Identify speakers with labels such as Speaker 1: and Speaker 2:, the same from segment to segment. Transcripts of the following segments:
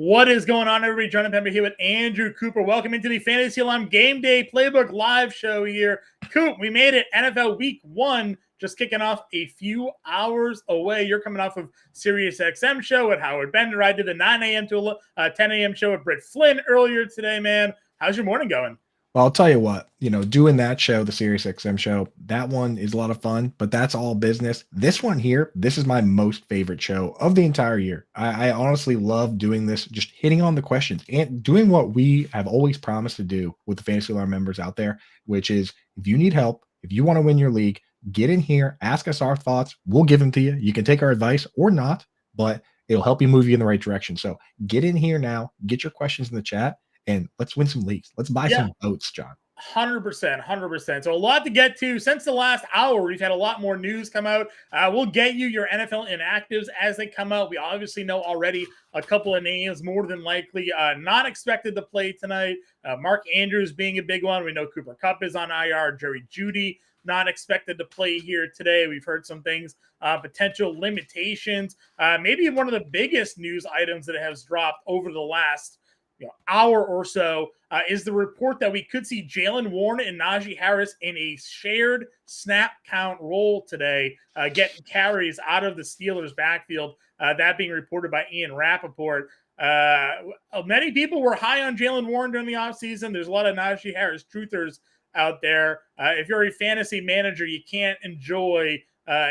Speaker 1: What is going on, everybody? John Impemba here with Andrew Cooper. Welcome into the Fantasy Alarm GameDay Playbook live show here. Coop, we made it. NFL Week 1 just kicking off a few hours away. You're coming off of Sirius XM show with Howard Bender. I did the 9 a.m. to 10 a.m. show with Britt Flynn earlier today, man. How's your morning going?
Speaker 2: Well, I'll tell you what, doing that show, the Sirius XM show, that one is a lot of fun, but that's all business. This one here, this is my most favorite show of the entire year. I honestly love doing this, just hitting on the questions and doing what we have always promised to do with the Fantasy Alarm members out there, which is if you need help, if you want to win your league, get in here, ask us our thoughts. We'll give them to you. You can take our advice or not, but it'll help you move you in the right direction. So get in here now, get your questions in the chat, and let's win some leagues. Let's buy some votes, John.
Speaker 1: 100%. So a lot to get to. Since the last hour, we've had a lot more news come out. We'll get you your NFL inactives as they come out. We obviously know already a couple of names, more than likely not expected to play tonight. Mark Andrews being a big one. We know Cooper Kupp is on IR. Jerry Jeudy not expected to play here today. We've heard some things, potential limitations. Maybe one of the biggest news items that has dropped over the last hour or so is the report that we could see Jaylen Warren and Najee Harris in a shared snap count role today, getting carries out of the Steelers' backfield. That being reported by Ian Rappaport. Many people were high on Jaylen Warren during the offseason. There's a lot of Najee Harris truthers out there. If you're a fantasy manager, you can't enjoy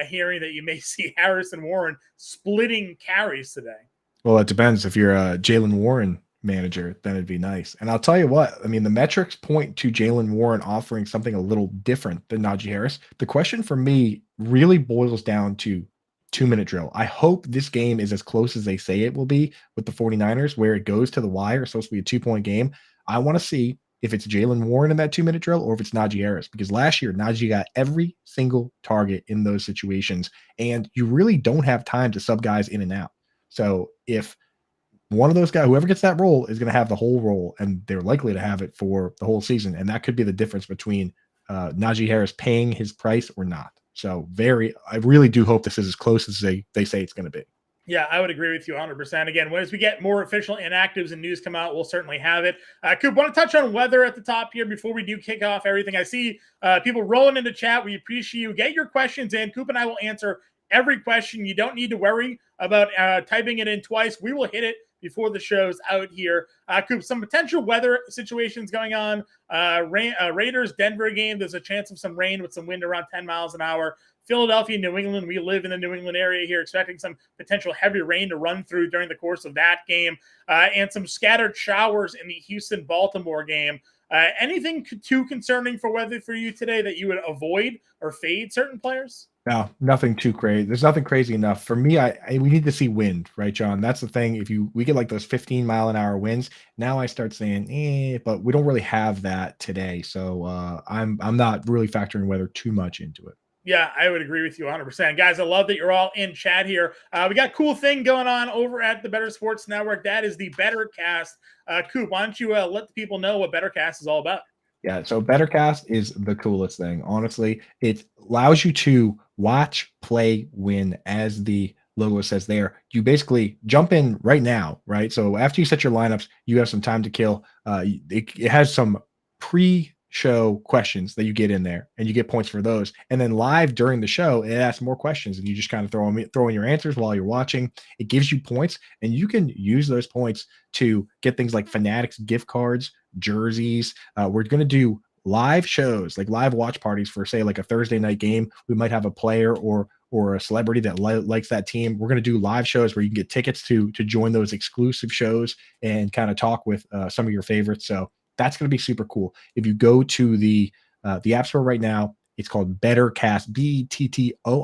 Speaker 1: hearing that you may see Harris and Warren splitting carries today.
Speaker 2: Well, it depends. If you're a Jaylen Warren manager, then it'd be nice. And I'll tell you what, I mean, the metrics point to Jaylen Warren offering something a little different than Najee Harris. The question for me really boils down to 2-minute drill. I hope this game is as close as they say it will be with the 49ers, where it goes to the wire. It's supposed to be a 2-point game. I want to see if it's Jaylen Warren in that 2-minute drill or if it's Najee Harris, because last year Najee got every single target in those situations, and you really don't have time to sub guys in and out. So if one of those guys, whoever gets that role, is going to have the whole role, and they're likely to have it for the whole season. And that could be the difference between Najee Harris paying his price or not. So I really do hope this is as close as they say it's going to be.
Speaker 1: Yeah, I would agree with you 100%. Again, as we get more official inactives and news come out, we'll certainly have it. Coop, want to touch on weather at the top here before we do kick off everything. I see people rolling into chat. We appreciate you. Get your questions in. Coop and I will answer every question. You don't need to worry about typing it in twice. We will hit it before the show's out here. Coop, some potential weather situations going on. Raiders-Denver game, there's a chance of some rain with some wind around 10 miles an hour. Philadelphia, New England, we live in the New England area here, expecting some potential heavy rain to run through during the course of that game, and some scattered showers in the Houston-Baltimore game. Anything too concerning for weather for you today that you would avoid or fade certain players?
Speaker 2: No, nothing too crazy. There's nothing crazy enough for me. We need to see wind, right, John? That's the thing. If we get like those 15-mile-an-hour winds, now I start saying, but we don't really have that today. So I'm not really factoring weather too much into it.
Speaker 1: Yeah, I would agree with you 100%. Guys, I love that you're all in chat here. We got a cool thing going on over at the Better Sports Network. That is the Bettercast. Coop, why don't you let the people know what Bettercast is all about?
Speaker 2: Yeah, so Bettercast is the coolest thing. Honestly, it allows you to watch, play, win, as the logo says there. You basically jump in right now, right? So after you set your lineups, you have some time to kill. It has some pre-show questions that you get in there, and you get points for those. And then live during the show, it asks more questions, and you just kind of throw in your answers while you're watching. It gives you points, and you can use those points to get things like Fanatics gift cards, jerseys. We're going to do live shows, like live watch parties for, say, like a Thursday night game. We might have a player or a celebrity that likes that team. We're going to do live shows where you can get tickets to join those exclusive shows and kind of talk with some of your favorites. So that's going to be super cool. If you go to the App Store right now, it's called Bettercast, Bettorcast,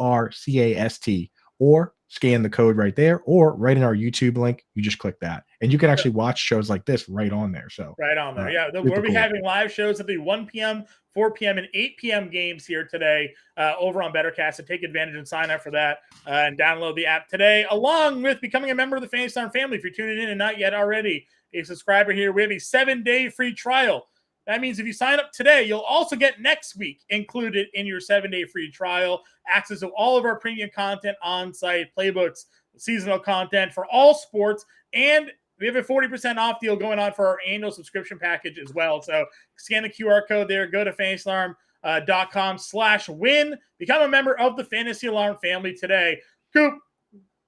Speaker 2: or scan the code right there, or right in our YouTube link, you just click that, and you can actually watch shows like this right on there. So
Speaker 1: right on there, yeah. We'll be having live shows at the 1 p.m., 4 p.m., and 8 p.m. games here today over on Bettercast. So take advantage and sign up for that and download the app today, along with becoming a member of the Fantasy Star family. If you're tuning in and not yet already a subscriber here, we have a 7-day free trial. That means if you sign up today, you'll also get next week included in your 7-day free trial, access to all of our premium content on-site, playbooks, seasonal content for all sports, and We have a 40% off deal going on for our annual subscription package as well. So scan the QR code there, go to fantasyalarm.com/win, become a member of the Fantasy Alarm family today. Coop,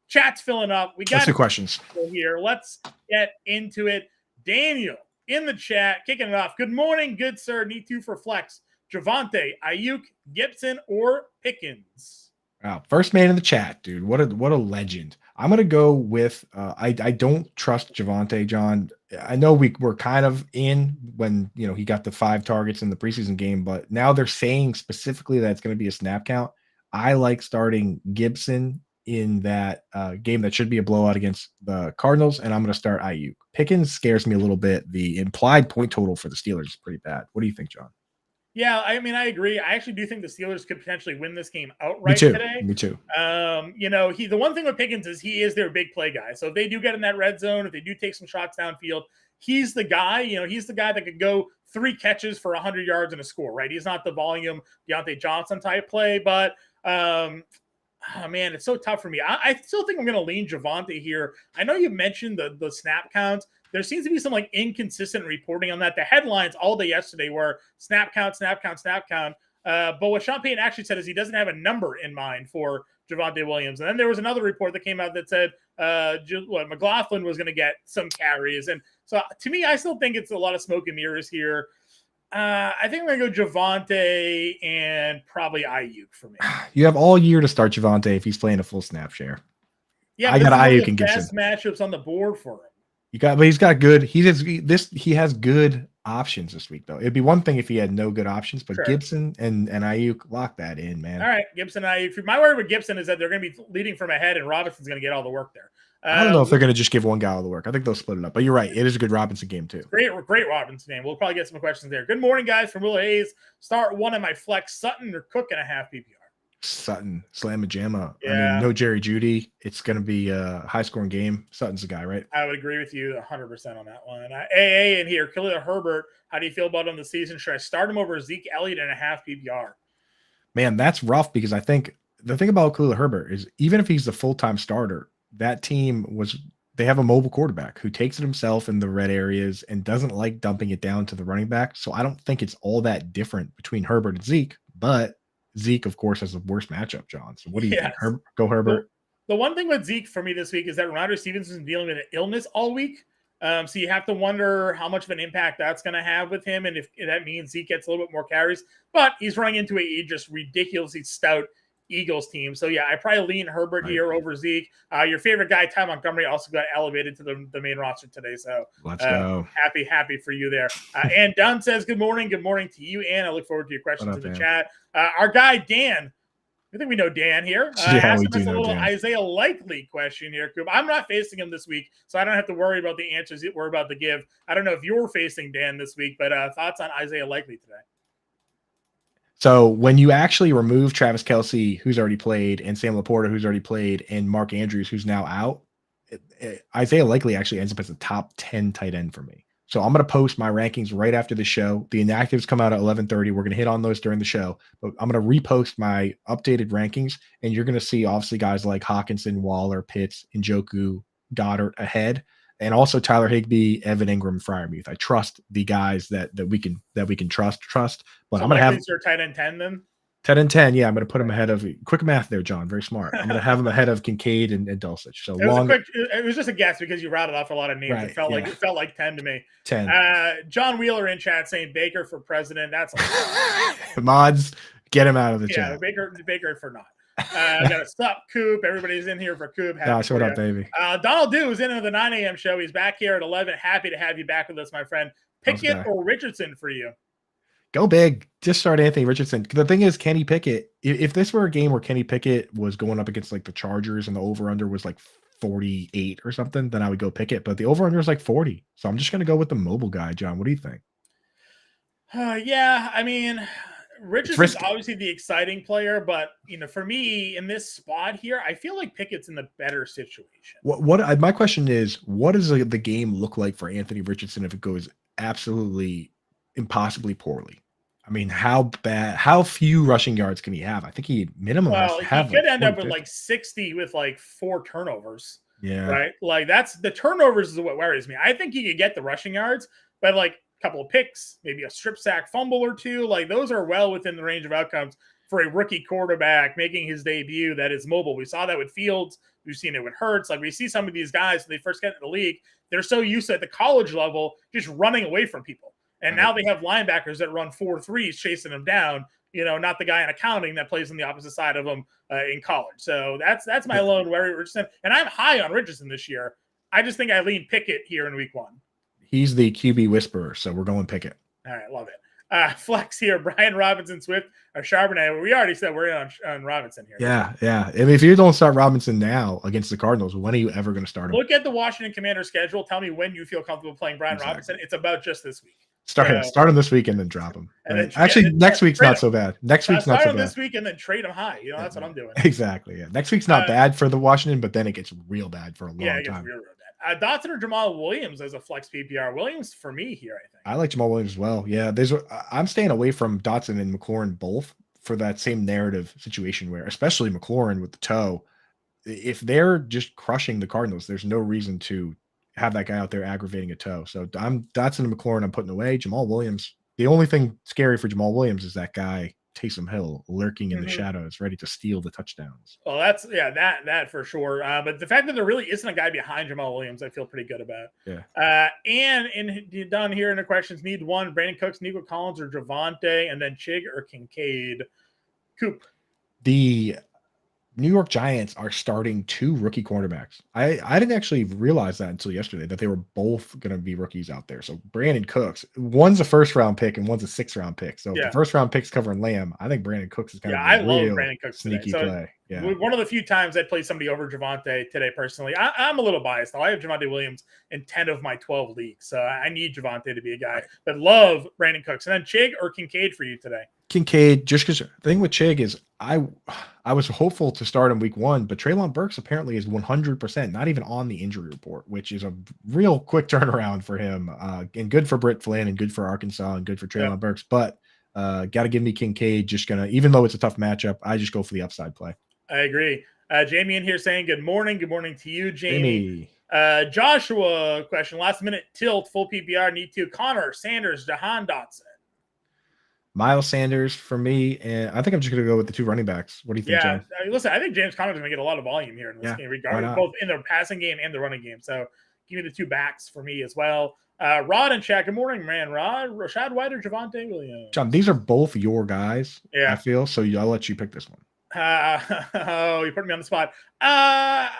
Speaker 1: chat's filling up. We got
Speaker 2: 2 questions
Speaker 1: here. Let's get into it. Daniel in the chat, kicking it off. Good morning, good sir. Need to for flex. Javonte, Ayuk, Gibson, or Pickens?
Speaker 2: Wow, first man in the chat, dude. What a legend. I'm gonna go with I don't trust Javonte, John. I know we're kind of in when he got the 5 targets in the preseason game, but now they're saying specifically that it's going to be a snap count. I like starting Gibson in that game that should be a blowout against the Cardinals, and I'm going to start Ayuk. Pickens scares me a little bit. The implied point total for the Steelers is pretty bad. What do you think, John?
Speaker 1: Yeah, I mean, I agree. I actually do think the Steelers could potentially win this game outright today.
Speaker 2: Me too.
Speaker 1: The one thing with Pickens is he is their big play guy. So if they do get in that red zone, if they do take some shots downfield, he's the guy. He's the guy that could go 3 catches for 100 yards and a score, right? He's not the volume Deontay Johnson type play, but man, it's so tough for me. I still think I'm going to lean Javonte here. I know you mentioned the snap counts. There seems to be some inconsistent reporting on that. The headlines all day yesterday were snap count, snap count, snap count. But what Sean Payton actually said is he doesn't have a number in mind for Javonte Williams. And then there was another report that came out that said McLaughlin was going to get some carries. And so to me, I still think it's a lot of smoke and mirrors here. I think I'm going to go Javonte and probably Ayuk for me.
Speaker 2: You have all year to start Javonte if he's playing a full snap share.
Speaker 1: Yeah, I got Ayuk and Gibson. Best matchups on the board for him.
Speaker 2: But he's got good. He has good options this week, though. It'd be one thing if he had no good options, but sure. Gibson and Ayuk, lock that in, man.
Speaker 1: All right, Gibson and Ayuk. My word with Gibson is that they're going to be leading from ahead, and Robinson's going to get all the work there.
Speaker 2: I don't know if they're going to just give one guy all the work. I think they'll split it up. But you're right. It is a good Robinson game, too.
Speaker 1: Great Robinson game. We'll probably get some questions there. Good morning, guys, from Will Hayes. Start one of my flex. Sutton or Cook and a half PPR.
Speaker 2: Sutton, slam a jamma.
Speaker 1: Yeah.
Speaker 2: I mean, no Jerry Judy. It's going to be a high-scoring game. Sutton's the guy, right?
Speaker 1: I would agree with you 100% on that one. AA in here. Khalil Herbert, how do you feel about him this season? Should I start him over Zeke Elliott and a half PPR?
Speaker 2: Man, that's rough because I think the thing about Khalil Herbert is even if he's the full-time starter, that team they have a mobile quarterback who takes it himself in the red areas and doesn't like dumping it down to the running back. So I don't think it's all that different between Herbert and Zeke, but Zeke, of course, has the worst matchup, John. So what do you think? Go Herbert.
Speaker 1: The one thing with Zeke for me this week is that Ramondre Stevenson's dealing with an illness all week. So you have to wonder how much of an impact that's going to have with him and if that means Zeke gets a little bit more carries. But he's running into a just ridiculously stout Eagles team. So, yeah, I probably lean Herbert here over Zeke. Your favorite guy, Ty Montgomery, also got elevated to the main roster today. So
Speaker 2: let's go.
Speaker 1: Happy for you there. And Dunn says, good morning. Good morning to you, Ann. I look forward to your questions in the chat. Our guy, Dan, I think we know Dan here.
Speaker 2: Yeah, we do know
Speaker 1: a little
Speaker 2: Dan.
Speaker 1: Isaiah Likely question here, Coop. I'm not facing him this week, so I don't have to worry about the answers that we're about to give. I don't know if you're facing Dan this week, but thoughts on Isaiah Likely today?
Speaker 2: So when you actually remove Travis Kelce, who's already played, and Sam Laporta, who's already played, and Mark Andrews, who's now out, Isaiah Likely actually ends up as a top 10 tight end for me. So I'm going to post my rankings right after the show. The inactives come out at 11:30. We're going to hit on those during the show. But I'm going to repost my updated rankings, and you're going to see obviously guys like Hawkinson, Waller, Pitts, Njoku, Goddard ahead, and also Tyler Higbee, Evan Ingram, Freiermuth. I trust the guys that we can trust. But
Speaker 1: so
Speaker 2: I'm going to have
Speaker 1: your tight end 10 then.
Speaker 2: 10 and 10, yeah. I'm going to put him ahead of quick math there, John. Very smart. I'm going to have him ahead of Kincaid and Dulcich. So
Speaker 1: it was just a guess because you rattled off a lot of names. Right, it felt like 10 to me.
Speaker 2: 10.
Speaker 1: John Wheeler in chat saying Baker for president. That's
Speaker 2: mods. Get him out of the chat.
Speaker 1: Baker for not. I got to stop Coop. Everybody's in here for Coop.
Speaker 2: Gosh, what up, baby?
Speaker 1: Donald Dew is in the 9 a.m. show. He's back here at 11. Happy to have you back with us, my friend. Pickett or Richardson for you?
Speaker 2: Go big. Just start Anthony Richardson. The thing is, Kenny Pickett, if this were a game where Kenny Pickett was going up against like the Chargers and the over-under was like 48 or something, then I would go Pickett. But the over-under is like 40. So I'm just going to go with the mobile guy, John. What do you think?
Speaker 1: Yeah, I mean, Richardson's obviously the exciting player, but for me in this spot here, I feel like Pickett's in the better situation.
Speaker 2: My question is, what does the game look like for Anthony Richardson if it goes absolutely impossibly poorly? I mean, how few rushing yards can he have? I think he minimum.
Speaker 1: Well, he could end up with like 60 with like 4 turnovers.
Speaker 2: Yeah.
Speaker 1: right? Like that's the turnovers is what worries me. I think he could get the rushing yards, but like a couple of picks, maybe a strip sack fumble or two, like those are well within the range of outcomes for a rookie quarterback making his debut that is mobile. We saw that with Fields. We've seen it with Hurts. Like we see some of these guys when they first get in the league, they're so used to at the college level just running away from people. And now they have linebackers that run 4.3s chasing them down. You know, not the guy in accounting that plays on the opposite side of them in college. So that's my lone worry, Richardson. And I'm high on Richardson this year. I just think I lean Pickett here in week 1.
Speaker 2: He's the QB whisperer, so we're going Pickett.
Speaker 1: All right, love it. Flex here, Brian Robinson, Swift, or Charbonnet. We already said we're in on Robinson here.
Speaker 2: Yeah. If you don't start Robinson now against the Cardinals, when are you ever going to start him?
Speaker 1: Look at the Washington Commander schedule. Tell me when you feel comfortable playing Brian Robinson. It's about just this week.
Speaker 2: Start him this week and then drop him.
Speaker 1: Then,
Speaker 2: actually, next week's not so bad. Next week's not so bad.
Speaker 1: This week and then trade him high. You know, that's what I'm doing.
Speaker 2: Exactly. Yeah. Next week's not bad for the Washington, but then it gets real bad for a long time.
Speaker 1: It gets real bad. Dotson or Jamal Williams as a flex PPR. Williams for me here, I think.
Speaker 2: I like Jamal Williams as well. Yeah, I'm staying away from Dotson and McLaurin both for that same narrative situation where, especially McLaurin with the toe, if they're just crushing the Cardinals, there's no reason to have that guy out there aggravating a toe. So I'm Dotson and McLaurin I'm putting away. Jamal Williams, the only thing scary for Jamal Williams is that guy Taysom Hill lurking in the shadows, ready to steal the touchdowns.
Speaker 1: Well, that's that for sure. But the fact that there really isn't a guy behind Jamal Williams, I feel pretty good about.
Speaker 2: Yeah.
Speaker 1: And done here in the questions, need one: Brandon Cooks, Nico Collins, or Javonte, and then Chig or Kincaid. Coop.
Speaker 2: The New York Giants are starting 2 rookie cornerbacks. I didn't actually realize that until yesterday that they were both going to be rookies out there. So Brandon Cooks, one's a 1st-round pick and one's a 6th-round pick. So if the 1st-round pick's covering Lamb, I think Brandon Cooks is kind of
Speaker 1: I love Brandon Cooks
Speaker 2: sneaky play. Yeah,
Speaker 1: one of the few times I played somebody over Javonte today personally. I'm a little biased though. I have Javonte Williams in 10 of my 12 leagues, so I need Javonte to be a guy. But love Brandon Cooks. And then Chig or Kincaid for you today.
Speaker 2: Kincaid, just because the thing with Chig is I was hopeful to start in week 1, but Treylon Burks apparently is 100%, not even on the injury report, which is a real quick turnaround for him. And good for Britt Flynn and good for Arkansas and good for Treylon Burks. But got to give me Kincaid. Just gonna, even though it's a tough matchup, I just go for the upside play.
Speaker 1: I agree. Jamie in here saying good morning. Good morning to you, Jamie. Joshua question: last minute tilt, full PPR, need to. Connor Sanders, Jahan Dotson.
Speaker 2: Miles Sanders for me, and I think I'm just going to go with the 2 running backs. What do you think, John?
Speaker 1: Listen, I think James Conner's going to get a lot of volume here in this game, regardless, both in the passing game and the running game. So give me the 2 backs for me as well. Rod and Shaq, good morning, man. Rod, Rashad White or Javonte Williams?
Speaker 2: John, these are both your guys,
Speaker 1: I
Speaker 2: feel, so I'll let you pick this one.
Speaker 1: You put me on the spot. Rashad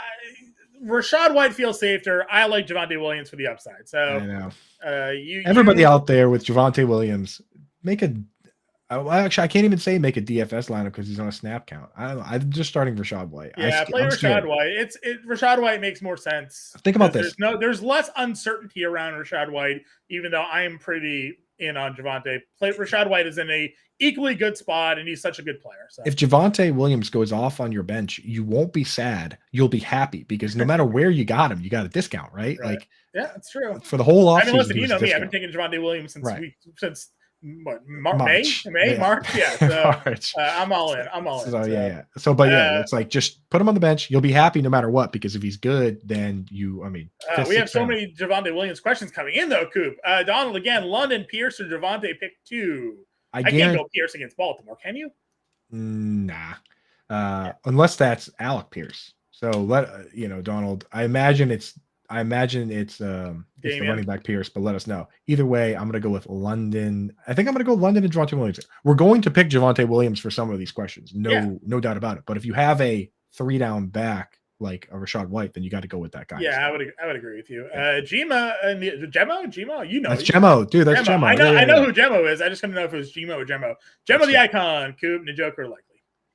Speaker 1: White feels safer. I like Javonte Williams for the upside. So
Speaker 2: I know. Everybody out there with Javonte Williams, actually, I can't even say make a DFS lineup because he's on a snap count. I don't know. I'm just starting Rashad White.
Speaker 1: Play Rashad White. Rashad White makes more sense.
Speaker 2: Think about this.
Speaker 1: There's less uncertainty around Rashad White, even though I am pretty in on Javonte. Rashad White is in a equally good spot, and he's such a good player. So.
Speaker 2: If Javonte Williams goes off on your bench, you won't be sad. You'll be happy because no matter where you got him, you got a discount, right? Like,
Speaker 1: that's true.
Speaker 2: For the whole offseason.
Speaker 1: I mean, listen, you know me. I've been taking Javonte Williams since March. Yeah. So,
Speaker 2: March.
Speaker 1: I'm all in.
Speaker 2: So, So, but it's like just put him on the bench. You'll be happy no matter what because if he's good, then
Speaker 1: we have so many Javonte Williams questions coming in though. Coop, Donald again. London, Pierce, or Javonte pick 2. I can't go Pierce against Baltimore. Can you?
Speaker 2: Nah. Unless that's Alec Pierce. So Donald. I imagine it's the running back Pierce, but let us know. Either way, I'm going to go with London. I think I'm going to go London and Javonte Williams. We're going to pick Javonte Williams for some of these questions. No doubt about it. But if you have a 3-down back like a Rashad White, then you got to go with that guy.
Speaker 1: Yeah, I would agree with you. Gemo,
Speaker 2: That's Gemo, dude. That's Gemo.
Speaker 1: I know who Gemo is. I just want to know if it was Gemo or Gemo. Gemo the icon. Coop, Njoku likely.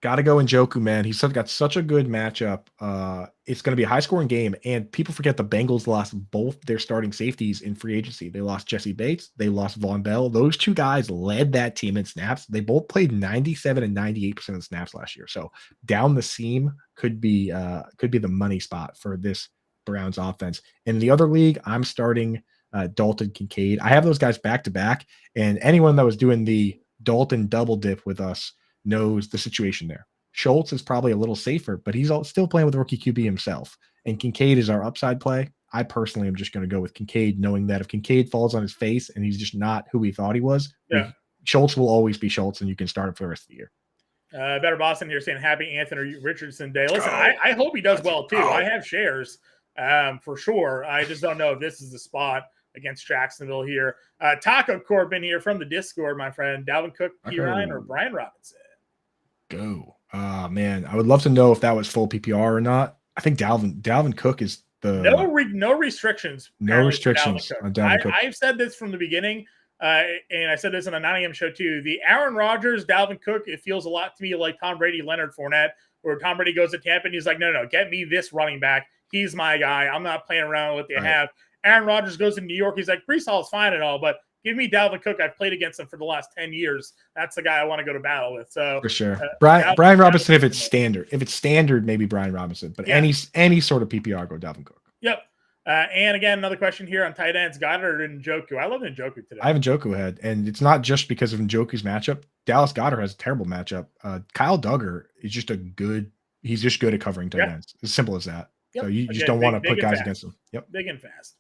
Speaker 1: Got
Speaker 2: to go Njoku, man. He's got such a good matchup. It's going to be a high-scoring game, and people forget the Bengals lost both their starting safeties in free agency. They lost Jesse Bates. They lost Von Bell. Those 2 guys led that team in snaps. They both played 97 and 98% of the snaps last year. So down the seam could be the money spot for this Browns offense. In the other league, I'm starting Dalton Kincaid. I have those guys back-to-back, and anyone that was doing the Dalton double dip with us knows the situation there. Schultz is probably a little safer, but he's still playing with rookie QB himself. and Kincaid is our upside play. I personally am just going to go with Kincaid, knowing that if Kincaid falls on his face and he's just not who we thought he was, Schultz will always be Schultz, and you can start him for the rest of the year.
Speaker 1: Better Boston here saying happy Anthony Richardson Day. Listen, I hope he does well too. I have shares for sure. I just don't know if this is the spot against Jacksonville here. Taco Corbin here from the Discord, my friend. Dalvin Cook, P. Ryan, or Brian Robinson?
Speaker 2: Go. Man, I would love to know if that was full PPR or not. I think Dalvin Cook is the
Speaker 1: no restrictions.
Speaker 2: No restrictions on Dalvin Cook.
Speaker 1: I've said this from the beginning, and I said this on a 9 a.m. show too. The Aaron Rodgers, Dalvin Cook, it feels a lot to me like Tom Brady, Leonard Fournette, where Tom Brady goes to Tampa and he's like, no, get me this running back. He's my guy. I'm not playing around with what they have. Aaron Rodgers goes to New York. He's like, Brees Hall is fine and all, but give me Dalvin Cook. I've played against him for the last 10 years. That's the guy I want to go to battle with. So
Speaker 2: for sure, Brian Robinson. If it's standard, maybe Brian Robinson. But any sort of PPR, go Dalvin Cook.
Speaker 1: Yep. And again, another question here on tight ends: Goddard and Njoku. I love Njoku today.
Speaker 2: I have Njoku ahead, and it's not just because of Njoku's matchup. Dallas Goedert has a terrible matchup. Kyle Duggar is just he's just good at covering tight ends. As simple as that. Yep. So you just don't want to put guys against him. Yep.
Speaker 1: Big and fast.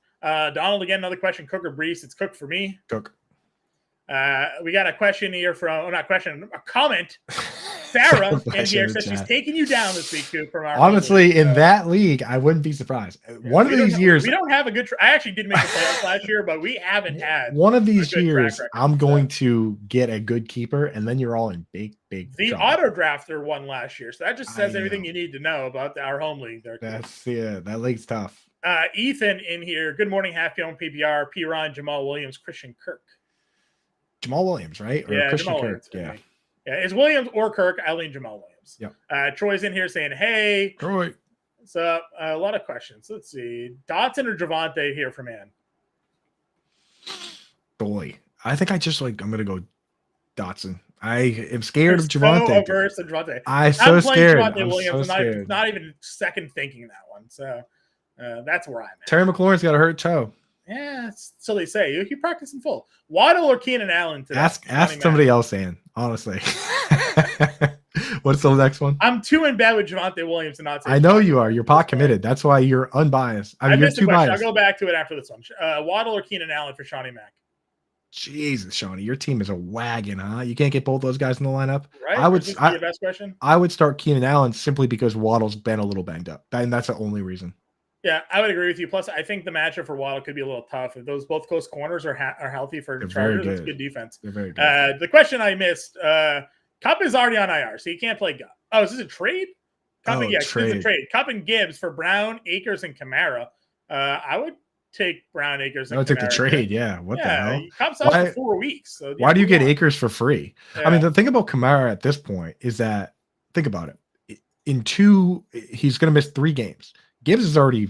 Speaker 1: Donald, again, another question. Cook or Brees? It's Cook for me.
Speaker 2: Cook.
Speaker 1: We got a question here a comment. Sarah in here says she's taking you down this week, Coop.
Speaker 2: Honestly, in that league, I wouldn't be surprised. One of these years,
Speaker 1: we don't have a good. I actually did make the playoffs last year, but we haven't had
Speaker 2: one of these years. I'm going to get a good keeper, and then you're all in big.
Speaker 1: The
Speaker 2: trouble.
Speaker 1: auto drafter won last year, so that just says everything you need to know about our home league. There,
Speaker 2: that league's tough.
Speaker 1: Ethan in here. Good morning, happy on PPR. P. Ryan, Jamal Williams, Christian Kirk.
Speaker 2: Jamal Williams, right? Or Christian Kirk.
Speaker 1: Yeah. It's Williams or Kirk. I lean Jamal Williams.
Speaker 2: Yep.
Speaker 1: Troy's in here saying, hey.
Speaker 2: Troy.
Speaker 1: So a lot of questions. Let's see. Dotson or Javonte here for man?
Speaker 2: Boy, I think I'm going to go Dotson. I am scared of Javonte.
Speaker 1: So averse to Javonte.
Speaker 2: I'm so scared.
Speaker 1: Javonte Williams. I'm not even second thinking that one. So that's where I'm at.
Speaker 2: Terry McLaurin's got a hurt toe.
Speaker 1: Yeah, so they say. You practice in full. Waddle or Keenan Allen today?
Speaker 2: Ask somebody else, Ann. Honestly. What's the next one?
Speaker 1: I'm too in bed with Javonte Williams and not.
Speaker 2: I know you are. You're pot committed. That's why you're unbiased. I mean, you're too biased.
Speaker 1: I'll go back to it after this one. Waddle or Keenan Allen for Shawnee Mack?
Speaker 2: Jesus, Shawnee, your team is a wagon, huh? You can't get both those guys in the lineup.
Speaker 1: Right? Your best question?
Speaker 2: I would start Keenan Allen simply because Waddle's been a little banged up, and that's the only reason.
Speaker 1: Yeah, I would agree with you. Plus, I think the matchup for Waddle could be a little tough. If those both close corners are healthy for the Chargers, it's good defense.
Speaker 2: They're very good.
Speaker 1: The question I missed, Kupp is already on IR, so you can't play Kupp. Oh, is this a trade?
Speaker 2: Trade.
Speaker 1: It's a trade. Kupp and Gibbs for Brown, Akers, and Kamara. I would take Brown, Akers, and Kamara.
Speaker 2: I would take the trade, yeah. What the hell?
Speaker 1: Kupp's out for 4 weeks. So
Speaker 2: why do you get Akers for free? Yeah. I mean, the thing about Kamara at this point is that, think about it. He's going to miss 3 games. Gibbs has already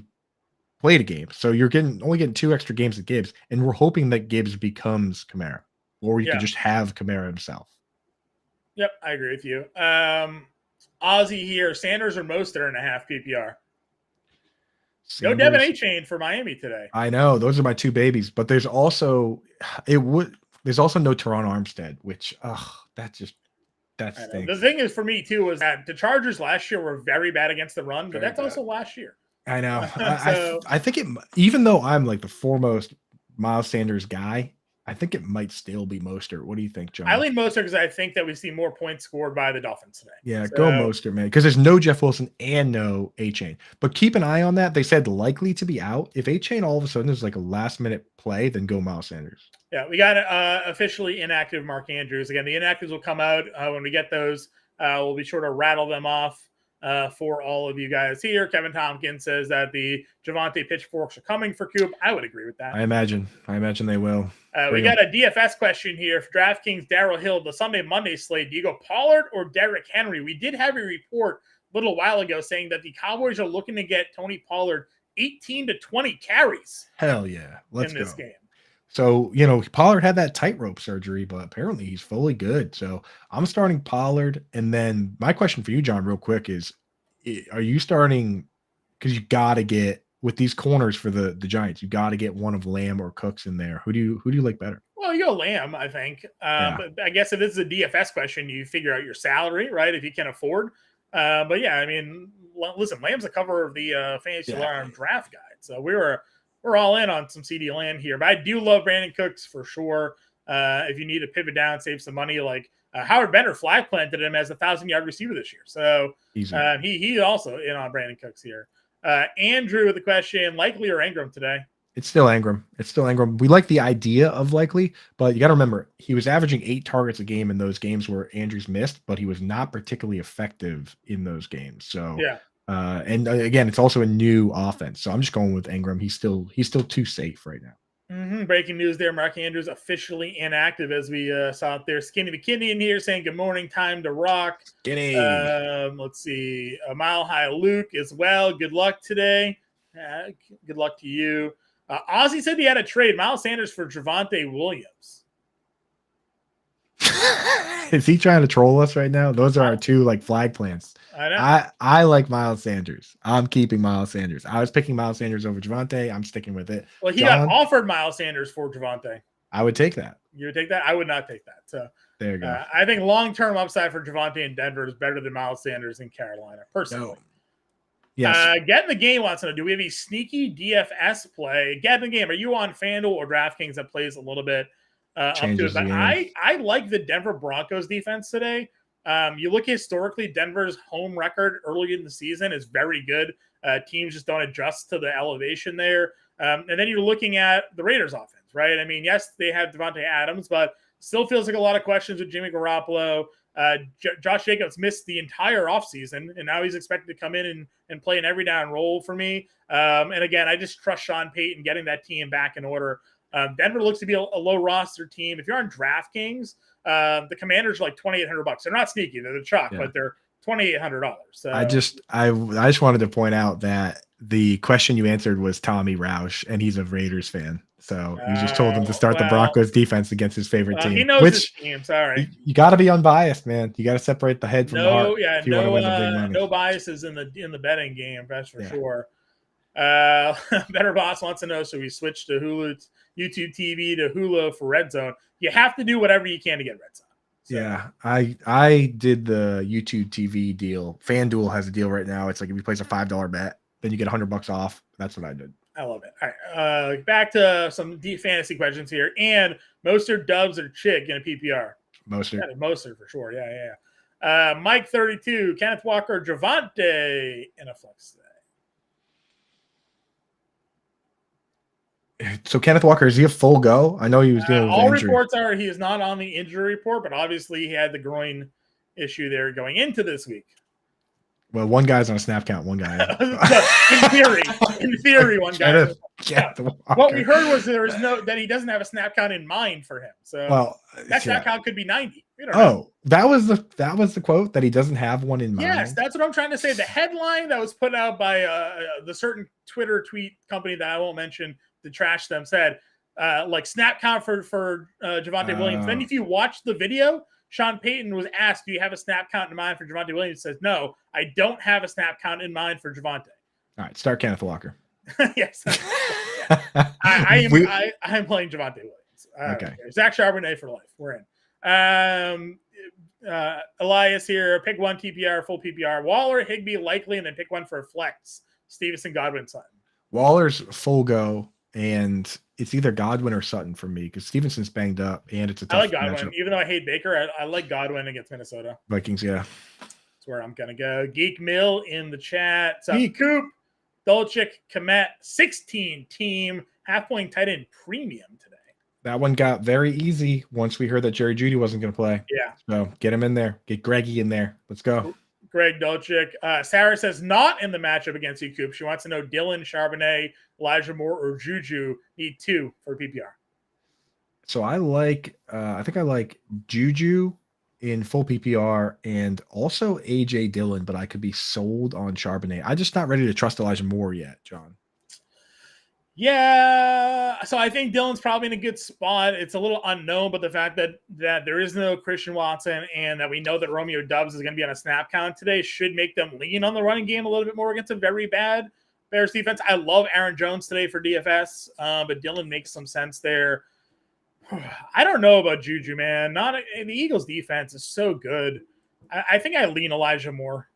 Speaker 2: played a game, so you're only getting 2 extra games of Gibbs, and we're hoping that Gibbs becomes Kamara, or you can just have Kamara himself.
Speaker 1: Yep, I agree with you. Ozzy here, Sanders or Mostert in a half PPR? No Devin A-Chain for Miami today.
Speaker 2: I know, those are my 2 babies, but there's also no Teron Armstead, which that's
Speaker 1: the thing is for me too is that the Chargers last year were very bad against the run, but that's also last year.
Speaker 2: I know. I think it, even though I'm like the foremost Miles Sanders guy, I think it might still be Mostert. What do you think, John?
Speaker 1: I lean Mostert because I think that we see more points scored by the Dolphins today.
Speaker 2: Yeah, go Mostert, man. Because there's no Jeff Wilson and no A-Chain. But keep an eye on that. They said likely to be out. If A-Chain all of a sudden is like a last-minute play, then go Miles Sanders.
Speaker 1: Yeah, we got officially inactive Mark Andrews. Again, the inactives will come out when we get those. We'll be sure to rattle them off for all of you guys here. Kevin Tompkins says that the Javonte pitchforks are coming for Coop. I would agree with that.
Speaker 2: I imagine they will.
Speaker 1: We got a DFS question here for DraftKings. Daryl Hill, the Sunday-Monday slate. Do you go Pollard or Derrick Henry? We did have a report a little while ago saying that the Cowboys are looking to get Tony Pollard 18 to 20 carries.
Speaker 2: Hell yeah. Let's go.
Speaker 1: In this game.
Speaker 2: So, Pollard had that tightrope surgery, but apparently he's fully good. So I'm starting Pollard. And then my question for you, John, real quick is, are you starting, because you got to get, with these corners for the Giants, you got to get one of Lamb or Cooks in there. Who do you like better?
Speaker 1: Well, you go Lamb, I think. But I guess if this is a DFS question, you figure out your salary, right, if you can afford. But yeah, I mean, listen, Lamb's the cover of the Fantasy
Speaker 2: Yeah.
Speaker 1: Alarm Draft Guide, so we're all in on some CD Lamb here. But I do love Brandon Cooks for sure. If you need to pivot down, save some money, like Howard Bender flag planted him as a 1,000-yard receiver this year, so he also in on Brandon Cooks here. Andrew with the question: Likely or Ingram today?
Speaker 2: It's still Ingram. We like the idea of Likely, but you got to remember he was averaging 8 targets a game in those games where Andrews missed, but he was not particularly effective in those games. So
Speaker 1: yeah.
Speaker 2: And again, it's also a new offense, so I'm just going with Ingram. He's still too safe right now.
Speaker 1: Breaking news there. Mark Andrews officially inactive, as we saw it there. Skinny McKinney in here saying good morning, time to rock.
Speaker 2: Skinny.
Speaker 1: Let's see. A Mile High Luke as well. Good luck today. Good luck to you. Ozzy said he had a trade. Miles Sanders for Javonte Williams.
Speaker 2: Is he trying to troll us right now? Those are our two flag plants.
Speaker 1: I know.
Speaker 2: I like Miles Sanders. I'm keeping Miles Sanders. I was picking Miles Sanders over Javonte. I'm sticking with it.
Speaker 1: Well, he got offered Miles Sanders for Javonte.
Speaker 2: I would take that.
Speaker 1: You would take that? I would not take that. So
Speaker 2: there you go.
Speaker 1: I think long-term upside for Javonte in Denver is better than Miles Sanders in Carolina, personally.
Speaker 2: No. Yes.
Speaker 1: Get in the game wants to know, do we have a sneaky DFS play? Get in the game. Are you on FanDuel or DraftKings that plays a little bit up to it? But I like the Denver Broncos defense today. You look historically, Denver's home record early in the season is very good. Teams just don't adjust to the elevation there. And then you're looking at the Raiders offense, right? I mean, yes, they have Devontae Adams, but still feels like a lot of questions with Jimmy Garoppolo. Josh Jacobs missed the entire offseason, and now he's expected to come in and play an every down role for me. And again, I just trust Sean Payton getting that team back in order. Denver looks to be a low roster team. If you're on DraftKings, the Commanders are like $2,800. They're not sneaky; they're the chalk, but they're $2,800. So
Speaker 2: I just wanted to point out that the question you answered was Tommy Roush, and he's a Raiders fan. So you just told him to start the Broncos defense against his favorite team.
Speaker 1: He knows his team. Sorry,
Speaker 2: you got to be unbiased, man. You got to separate the head from the heart.
Speaker 1: Yeah,
Speaker 2: if you want to win the big money.
Speaker 1: No biases in the betting game. That's for sure. Better Boss wants to know, so we switched to Hulu, YouTube TV to Hulu for Red Zone. You have to do whatever you can to get Red Zone. So.
Speaker 2: Yeah, I did the YouTube TV deal. FanDuel has a deal right now. It's like if you place a $5 bet, then you get $100 off. That's what I did.
Speaker 1: I love it. All right, back to some deep fantasy questions here. And Mostert, Dubs, or Chick in a PPR?
Speaker 2: Mostert.
Speaker 1: Yeah, Mostert for sure. Yeah. Mike 32, Kenneth Walker, Javonte in a flex today.
Speaker 2: So Kenneth Walker, is he a full go? I know he was dealing with
Speaker 1: all
Speaker 2: injury.
Speaker 1: Reports are he is not on the injury report, but obviously he had the groin issue there going into this week.
Speaker 2: Well, one guy's on a snap count, one guy.
Speaker 1: in theory, one guy. What we heard was that he doesn't have a snap count in mind for him. So that snap count could be 90. We don't know.
Speaker 2: that was the quote, that he doesn't have one in mind.
Speaker 1: Yes, that's what I'm trying to say. The headline that was put out by the certain Twitter tweet company that I won't mention to trash them said snap count for Javonte Williams. Then if you watch the video, Sean Payton was asked, do you have a snap count in mind for Javonte Williams? He says, no, I don't have a snap count in mind for Javonte.
Speaker 2: All right, start Kenneth Walker.
Speaker 1: Yes. I am playing Javonte Williams.
Speaker 2: Okay.
Speaker 1: Zach Charbonnet for life. We're in. Elias here, pick one TPR, full PPR. Waller, Higbee, likely, and then pick one for a flex. Stevenson, Godwin, Sutton.
Speaker 2: Waller's full go, and it's either Godwin or Sutton for me because Stevenson's banged up, and it's a tough
Speaker 1: I like Godwin.
Speaker 2: matchup.
Speaker 1: Even though I hate Baker, I like Godwin against Minnesota.
Speaker 2: Vikings, yeah.
Speaker 1: That's where I'm going to go. Geek Mill in the chat. Coop, Dolchik, Komet, 16 team, half-point tight end premium today.
Speaker 2: That one got very easy once we heard that Jerry Jeudy wasn't going to play.
Speaker 1: Yeah.
Speaker 2: So get him in there. Get Greggy in there. Let's go.
Speaker 1: Greg Dolchik. Sarah says not in the matchup against you, Coop. She wants to know Dylan, Charbonnet, Elijah Moore, or Juju need 2 for PPR.
Speaker 2: So I think I like Juju in full PPR and also AJ Dillon, but I could be sold on Charbonnet. I'm just not ready to trust Elijah Moore yet, John.
Speaker 1: Yeah, so I think Dylan's probably in a good spot. It's a little unknown, but the fact that there is no Christian Watson and that we know that Romeo Doubs is going to be on a snap count today should make them lean on the running game a little bit more against a very bad Bears defense. I love Aaron Jones today for DFS, but Dylan makes some sense there. I don't know about Juju, man. The Eagles defense is so good. I think I lean Elijah Moore.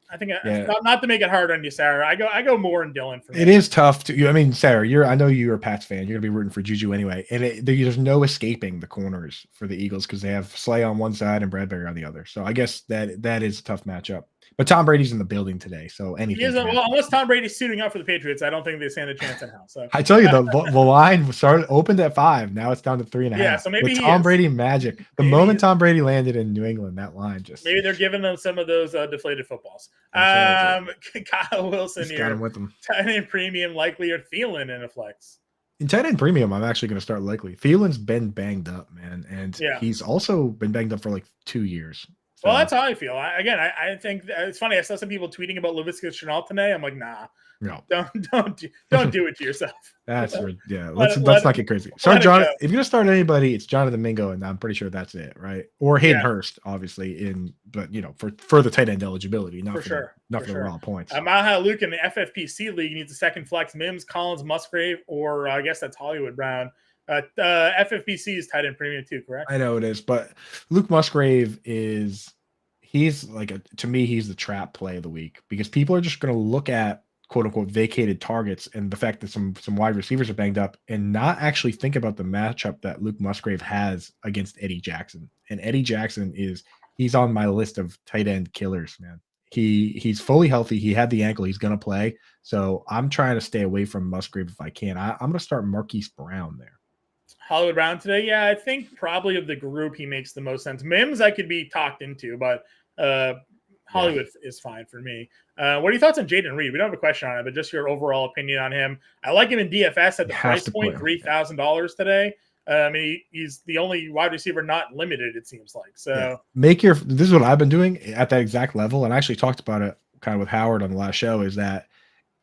Speaker 1: I think
Speaker 2: Yeah.
Speaker 1: not to make it hard on you, Sarah. I go Moore and Dillon for me.
Speaker 2: It is tough to. I mean, Sarah, I know you're a Pats fan. You're gonna be rooting for Juju anyway, and there's no escaping the corners for the Eagles because they have Slay on one side and Bradbury on the other. So I guess that is a tough matchup. But Tom Brady's in the building today, so anything.
Speaker 1: He isn't, well, unless Tom Brady's suiting up for the Patriots, I don't think they stand a chance in hell. So
Speaker 2: I tell you, the line opened at 5. Now it's down to 3.5.
Speaker 1: Yeah, so maybe
Speaker 2: Tom Brady magic. The moment Tom Brady landed in New England, that line just
Speaker 1: maybe they're giving them some of those deflated footballs. Kyle Wilson here.
Speaker 2: Got him with them.
Speaker 1: Tight end premium likely or Thielen in a flex.
Speaker 2: In tight end premium, I'm actually going to start likely. Thielen's been banged up, man, and he's also been banged up for like 2 years.
Speaker 1: So. Well, that's how I feel. I think it's funny. I saw some people tweeting about Laviska Shenault today. I'm like, nah,
Speaker 2: no,
Speaker 1: don't do it to yourself.
Speaker 2: Let's not get crazy. Sorry, John. If you're gonna start anybody, it's Jonathan Mingo, and I'm pretty sure that's it, right? Or Hayden Hurst, obviously. But for the tight end eligibility, not for the raw points.
Speaker 1: Maha Luke in the FFPC league needs a second flex. Mims, Collins, Musgrave, or I guess that's Hollywood Brown. FFPC is tight end premium too, correct?
Speaker 2: I know it is, but Luke Musgrave he's to me, he's the trap play of the week because people are just going to look at quote unquote vacated targets and the fact that some wide receivers are banged up and not actually think about the matchup that Luke Musgrave has against Eddie Jackson. And Eddie Jackson he's on my list of tight end killers, man. He's fully healthy. He had the ankle. He's going to play. So I'm trying to stay away from Musgrave if I can. I'm going to start Marquise Brown there.
Speaker 1: Hollywood Brown today. Yeah, I think probably of the group, he makes the most sense. Mims, I could be talked into, but Hollywood is fine for me. What are your thoughts on Jaden Reed? We don't have a question on it, but just your overall opinion on him. I like him in DFS at the price point, $3,000 today. I mean, he's the only wide receiver not limited, it seems like. So
Speaker 2: this is what I've been doing at that exact level, and I actually talked about it kind of with Howard on the last show, is that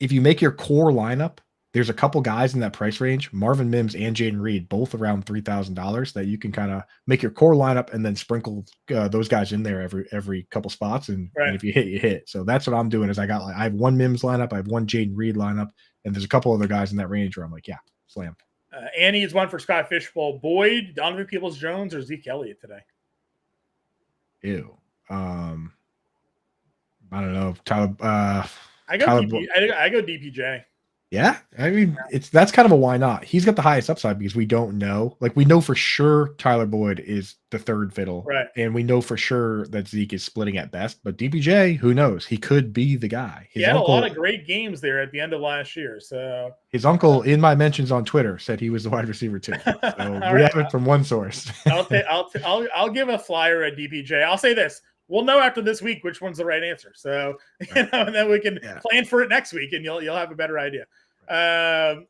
Speaker 2: if you make your core lineup, there's a couple guys in that price range, Marvin Mims and Jaden Reed, both around $3,000, that you can kind of make your core lineup and then sprinkle those guys in there every couple spots. And if you hit, you hit. So that's what I'm doing is I have one Mims lineup, I have one Jaden Reed lineup, and there's a couple other guys in that range where I'm like, yeah, slam.
Speaker 1: Annie is one for Scott Fishbowl. Boyd, Donovan Peoples-Jones, or Zeke Elliott today?
Speaker 2: Ew. I don't know. Tyler.
Speaker 1: I go DPJ.
Speaker 2: Yeah, I mean, that's kind of a why not. He's got the highest upside because we don't know. Like, we know for sure Tyler Boyd is the third fiddle,
Speaker 1: right?
Speaker 2: And we know for sure that Zeke is splitting at best. But DPJ, who knows? He could be the guy.
Speaker 1: He had a lot of great games there at the end of last year. So
Speaker 2: his uncle, in my mentions on Twitter, said he was the wide receiver too. So we have it from one source.
Speaker 1: I'll give a flyer at DPJ. I'll say this. We'll know after this week which one's the right answer. So and then we can plan for it next week, and you'll have a better idea.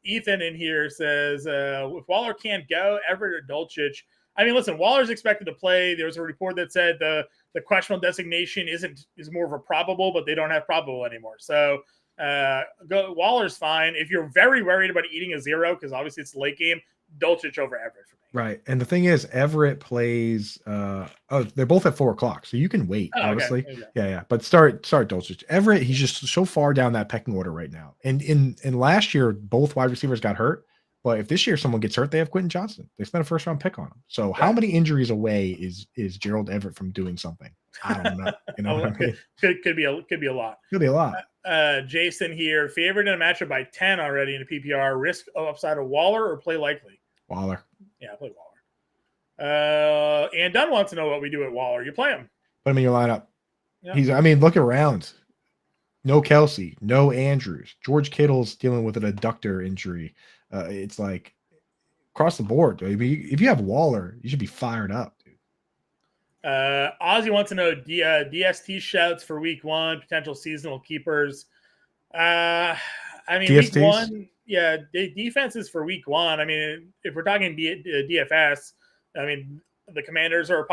Speaker 1: Ethan in here says if Waller can't go, Everett or Dulcich. I mean, listen, Waller's expected to play. There was a report that said the questionable designation is more of a probable, but they don't have probable anymore. So Waller's fine. If you're very worried about eating a zero, because obviously it's a late game, Dulcich over Everett for me.
Speaker 2: Right. And the thing is, Everett plays they're both at 4:00, so you can wait, honestly. Okay. Yeah. But start Dulcich. Everett, he's just so far down that pecking order right now. And in last year, both wide receivers got hurt. But if this year someone gets hurt, they have Quentin Johnson. They spent a first-round pick on him. So how many injuries away is Gerald Everett from doing something? I don't know. You know what I mean?
Speaker 1: Could be a lot.
Speaker 2: Could be a lot.
Speaker 1: Jason here, favored in a matchup by 10 already in a PPR. Risk of upside of Waller or play likely?
Speaker 2: Waller.
Speaker 1: Yeah, play Waller. And Dunn wants to know what we do at Waller. You play him.
Speaker 2: Put him in your lineup. Yeah. Look around. No Kelsey, no Andrews. George Kittle's dealing with an adductor injury. It's like across the board. If you have Waller, you should be fired up, dude.
Speaker 1: Ozzy wants to know DST shouts for week 1, potential seasonal keepers. DSTs? Week 1, defenses for week 1. I mean, if we're talking DFS, I mean, the Commanders are a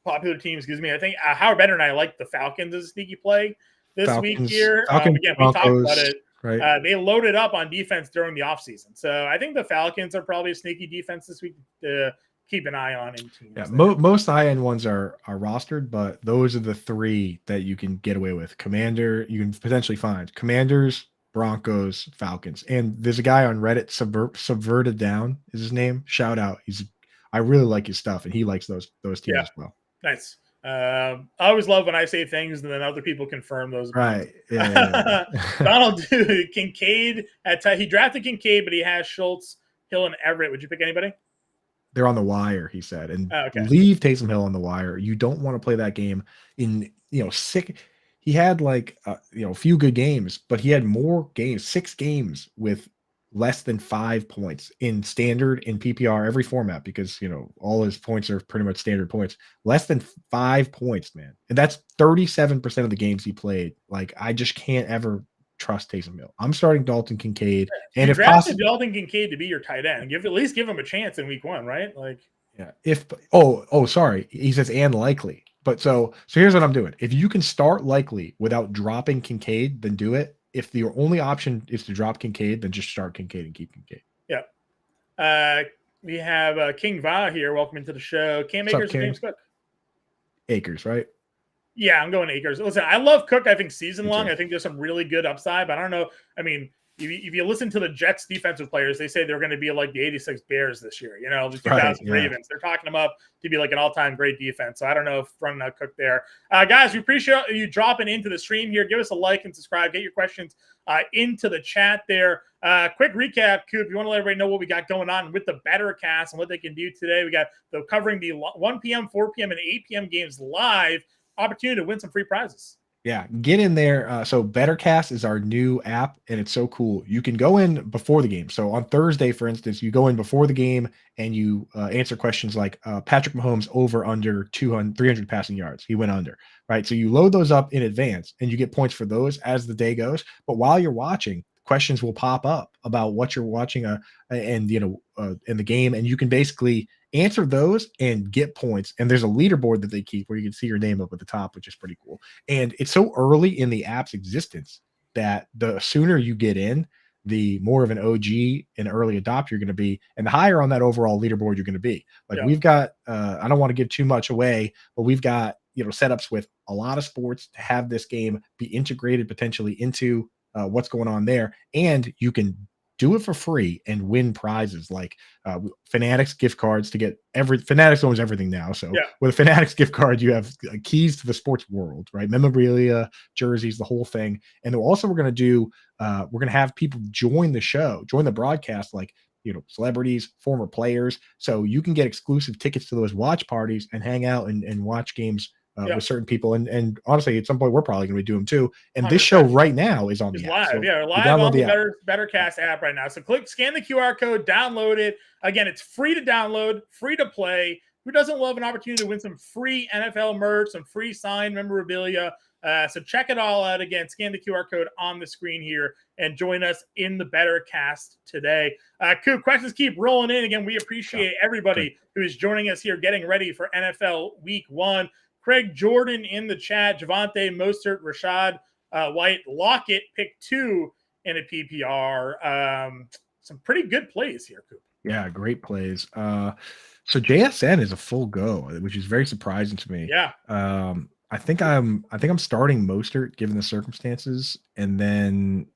Speaker 1: popular team. Excuse me. I think Howard Bender and I like the Falcons as a sneaky play this week here. Again, we talked about it. Right. They loaded up on defense during the offseason. So I think the Falcons are probably a sneaky defense this week to keep an eye on in teams.
Speaker 2: Yeah, most high-end ones are rostered, but those are the 3 that you can get away with. Commander, you can potentially find Commanders, Broncos, Falcons. And there's a guy on Reddit, Subverted Down is his name. Shout out. I really like his stuff, and he likes those teams as well.
Speaker 1: Nice. I always love when I say things and then other people confirm those opinions.
Speaker 2: Right. Yeah.
Speaker 1: Donald Kincaid he drafted Kincaid, but he has Schultz, Hill, and Everett. Would you pick anybody?
Speaker 2: They're on the wire, he said, and
Speaker 1: Oh, okay.
Speaker 2: leave Taysom Hill on the wire. You don't want to play that game in, sick. He had like, a few good games, but he had more games, 6 games with less than 5 points in standard, in PPR, every format, because, all his points are pretty much standard points, less than 5 points, man. And that's 37% of the games he played. Like, I just can't ever trust Taysom Hill. I'm starting Dalton Kincaid. And
Speaker 1: you
Speaker 2: if
Speaker 1: drafted
Speaker 2: possible,
Speaker 1: Dalton Kincaid to be your tight end. At least give him a chance in week 1, right? Like,
Speaker 2: yeah. Sorry. He says and likely. But so here's what I'm doing. If you can start likely without dropping Kincaid, then do it. If the only option is to drop Kincaid, then just start Kincaid and keep Kincaid.
Speaker 1: Yeah. We have King Va here. Welcome into the show. Cam Akers and James Cook.
Speaker 2: Akers, right?
Speaker 1: Yeah, I'm going Akers. Listen, I love Cook. I think season long. I think there's some really good upside, but I don't know. I mean, if you listen to the Jets defensive players, they say they're going to be like the 86 Bears this year, the 2000 Ravens. They're talking them up to be like an all-time great defense. So I don't know if running out Cook there. Guys, we appreciate you dropping into the stream here. Give us a like and subscribe. Get your questions into the chat there. Quick recap, Coop. You want to let everybody know what we got going on with the Better Cast and what they can do today. We got covering the 1 p.m., 4 p.m., and 8 p.m. games live. Opportunity to win some free prizes.
Speaker 2: Yeah, get in there. So BetterCast is our new app, and it's so cool. You can go in before the game. So on Thursday, for instance, you go in before the game and you answer questions like Patrick Mahomes over under 300 passing yards. He went under, right? So you load those up in advance, and you get points for those as the day goes. But while you're watching, questions will pop up about what you're watching in the game, and you can basically answer those and get points. And there's a leaderboard that they keep where you can see your name up at the top, which is pretty cool. And it's so early in the app's existence that the sooner you get in, the more of an OG and early adopter you're going to be, and the higher on that overall leaderboard you're going to be. Like we've got, I don't want to give too much away, but we've got, setups with a lot of sports to have this game be integrated potentially into what's going on there. And you can do it for free and win prizes like Fanatics gift cards to get Fanatics owns everything now. So with a Fanatics gift card, you have keys to the sports world, right? Memorabilia, jerseys, the whole thing. And also we're going to have people join the show, join the broadcast, like, celebrities, former players. So you can get exclusive tickets to those watch parties and hang out and watch games with certain people. And honestly, at some point, we're probably going to be doing too. And 100%. This show right now is on the app.
Speaker 1: Live. So live on the BetterCast app right now. So scan the QR code, download it. Again, it's free to download, free to play. Who doesn't love an opportunity to win some free NFL merch, some free signed memorabilia? So check it all out. Again, scan the QR code on the screen here and join us in the BetterCast today. Coop, questions keep rolling in. Again, we appreciate everybody who is joining us here, getting ready for NFL Week 1. Craig Jordan in the chat, Javonte, Mostert, Rashad White, Lockett, pick 2 in a PPR. Some pretty good plays here, Coop.
Speaker 2: Yeah, great plays. So JSN is a full go, which is very surprising to me.
Speaker 1: Yeah.
Speaker 2: I think I'm starting Mostert given the circumstances, and then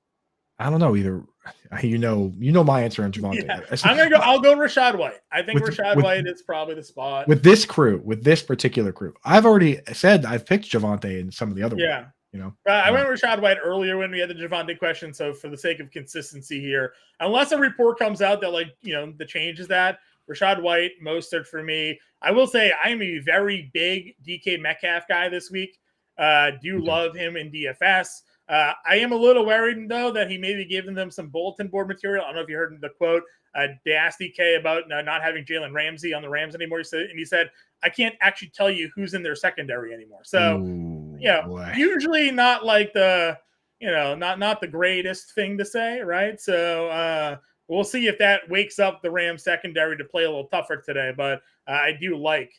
Speaker 2: I don't know either. You know my answer on Javonte.
Speaker 1: Yeah. I'll go Rashad White. I think Rashad White is probably the spot.
Speaker 2: With this particular crew. I've already said I've picked Javonte and some of the other ones.
Speaker 1: I went Rashad White earlier when we had the Javonte question. So for the sake of consistency here, unless a report comes out that the change is that Rashad White, Mostert for me. I will say I am a very big DK Metcalf guy this week. Love him in DFS. I am a little worried, though, that he may be giving them some bulletin board material. I don't know if you heard the quote. They asked DK about not having Jalen Ramsey on the Rams anymore. He said, I can't actually tell you who's in their secondary anymore. So, usually not like the, not the greatest thing to say, right? So we'll see if that wakes up the Rams secondary to play a little tougher today. But I do like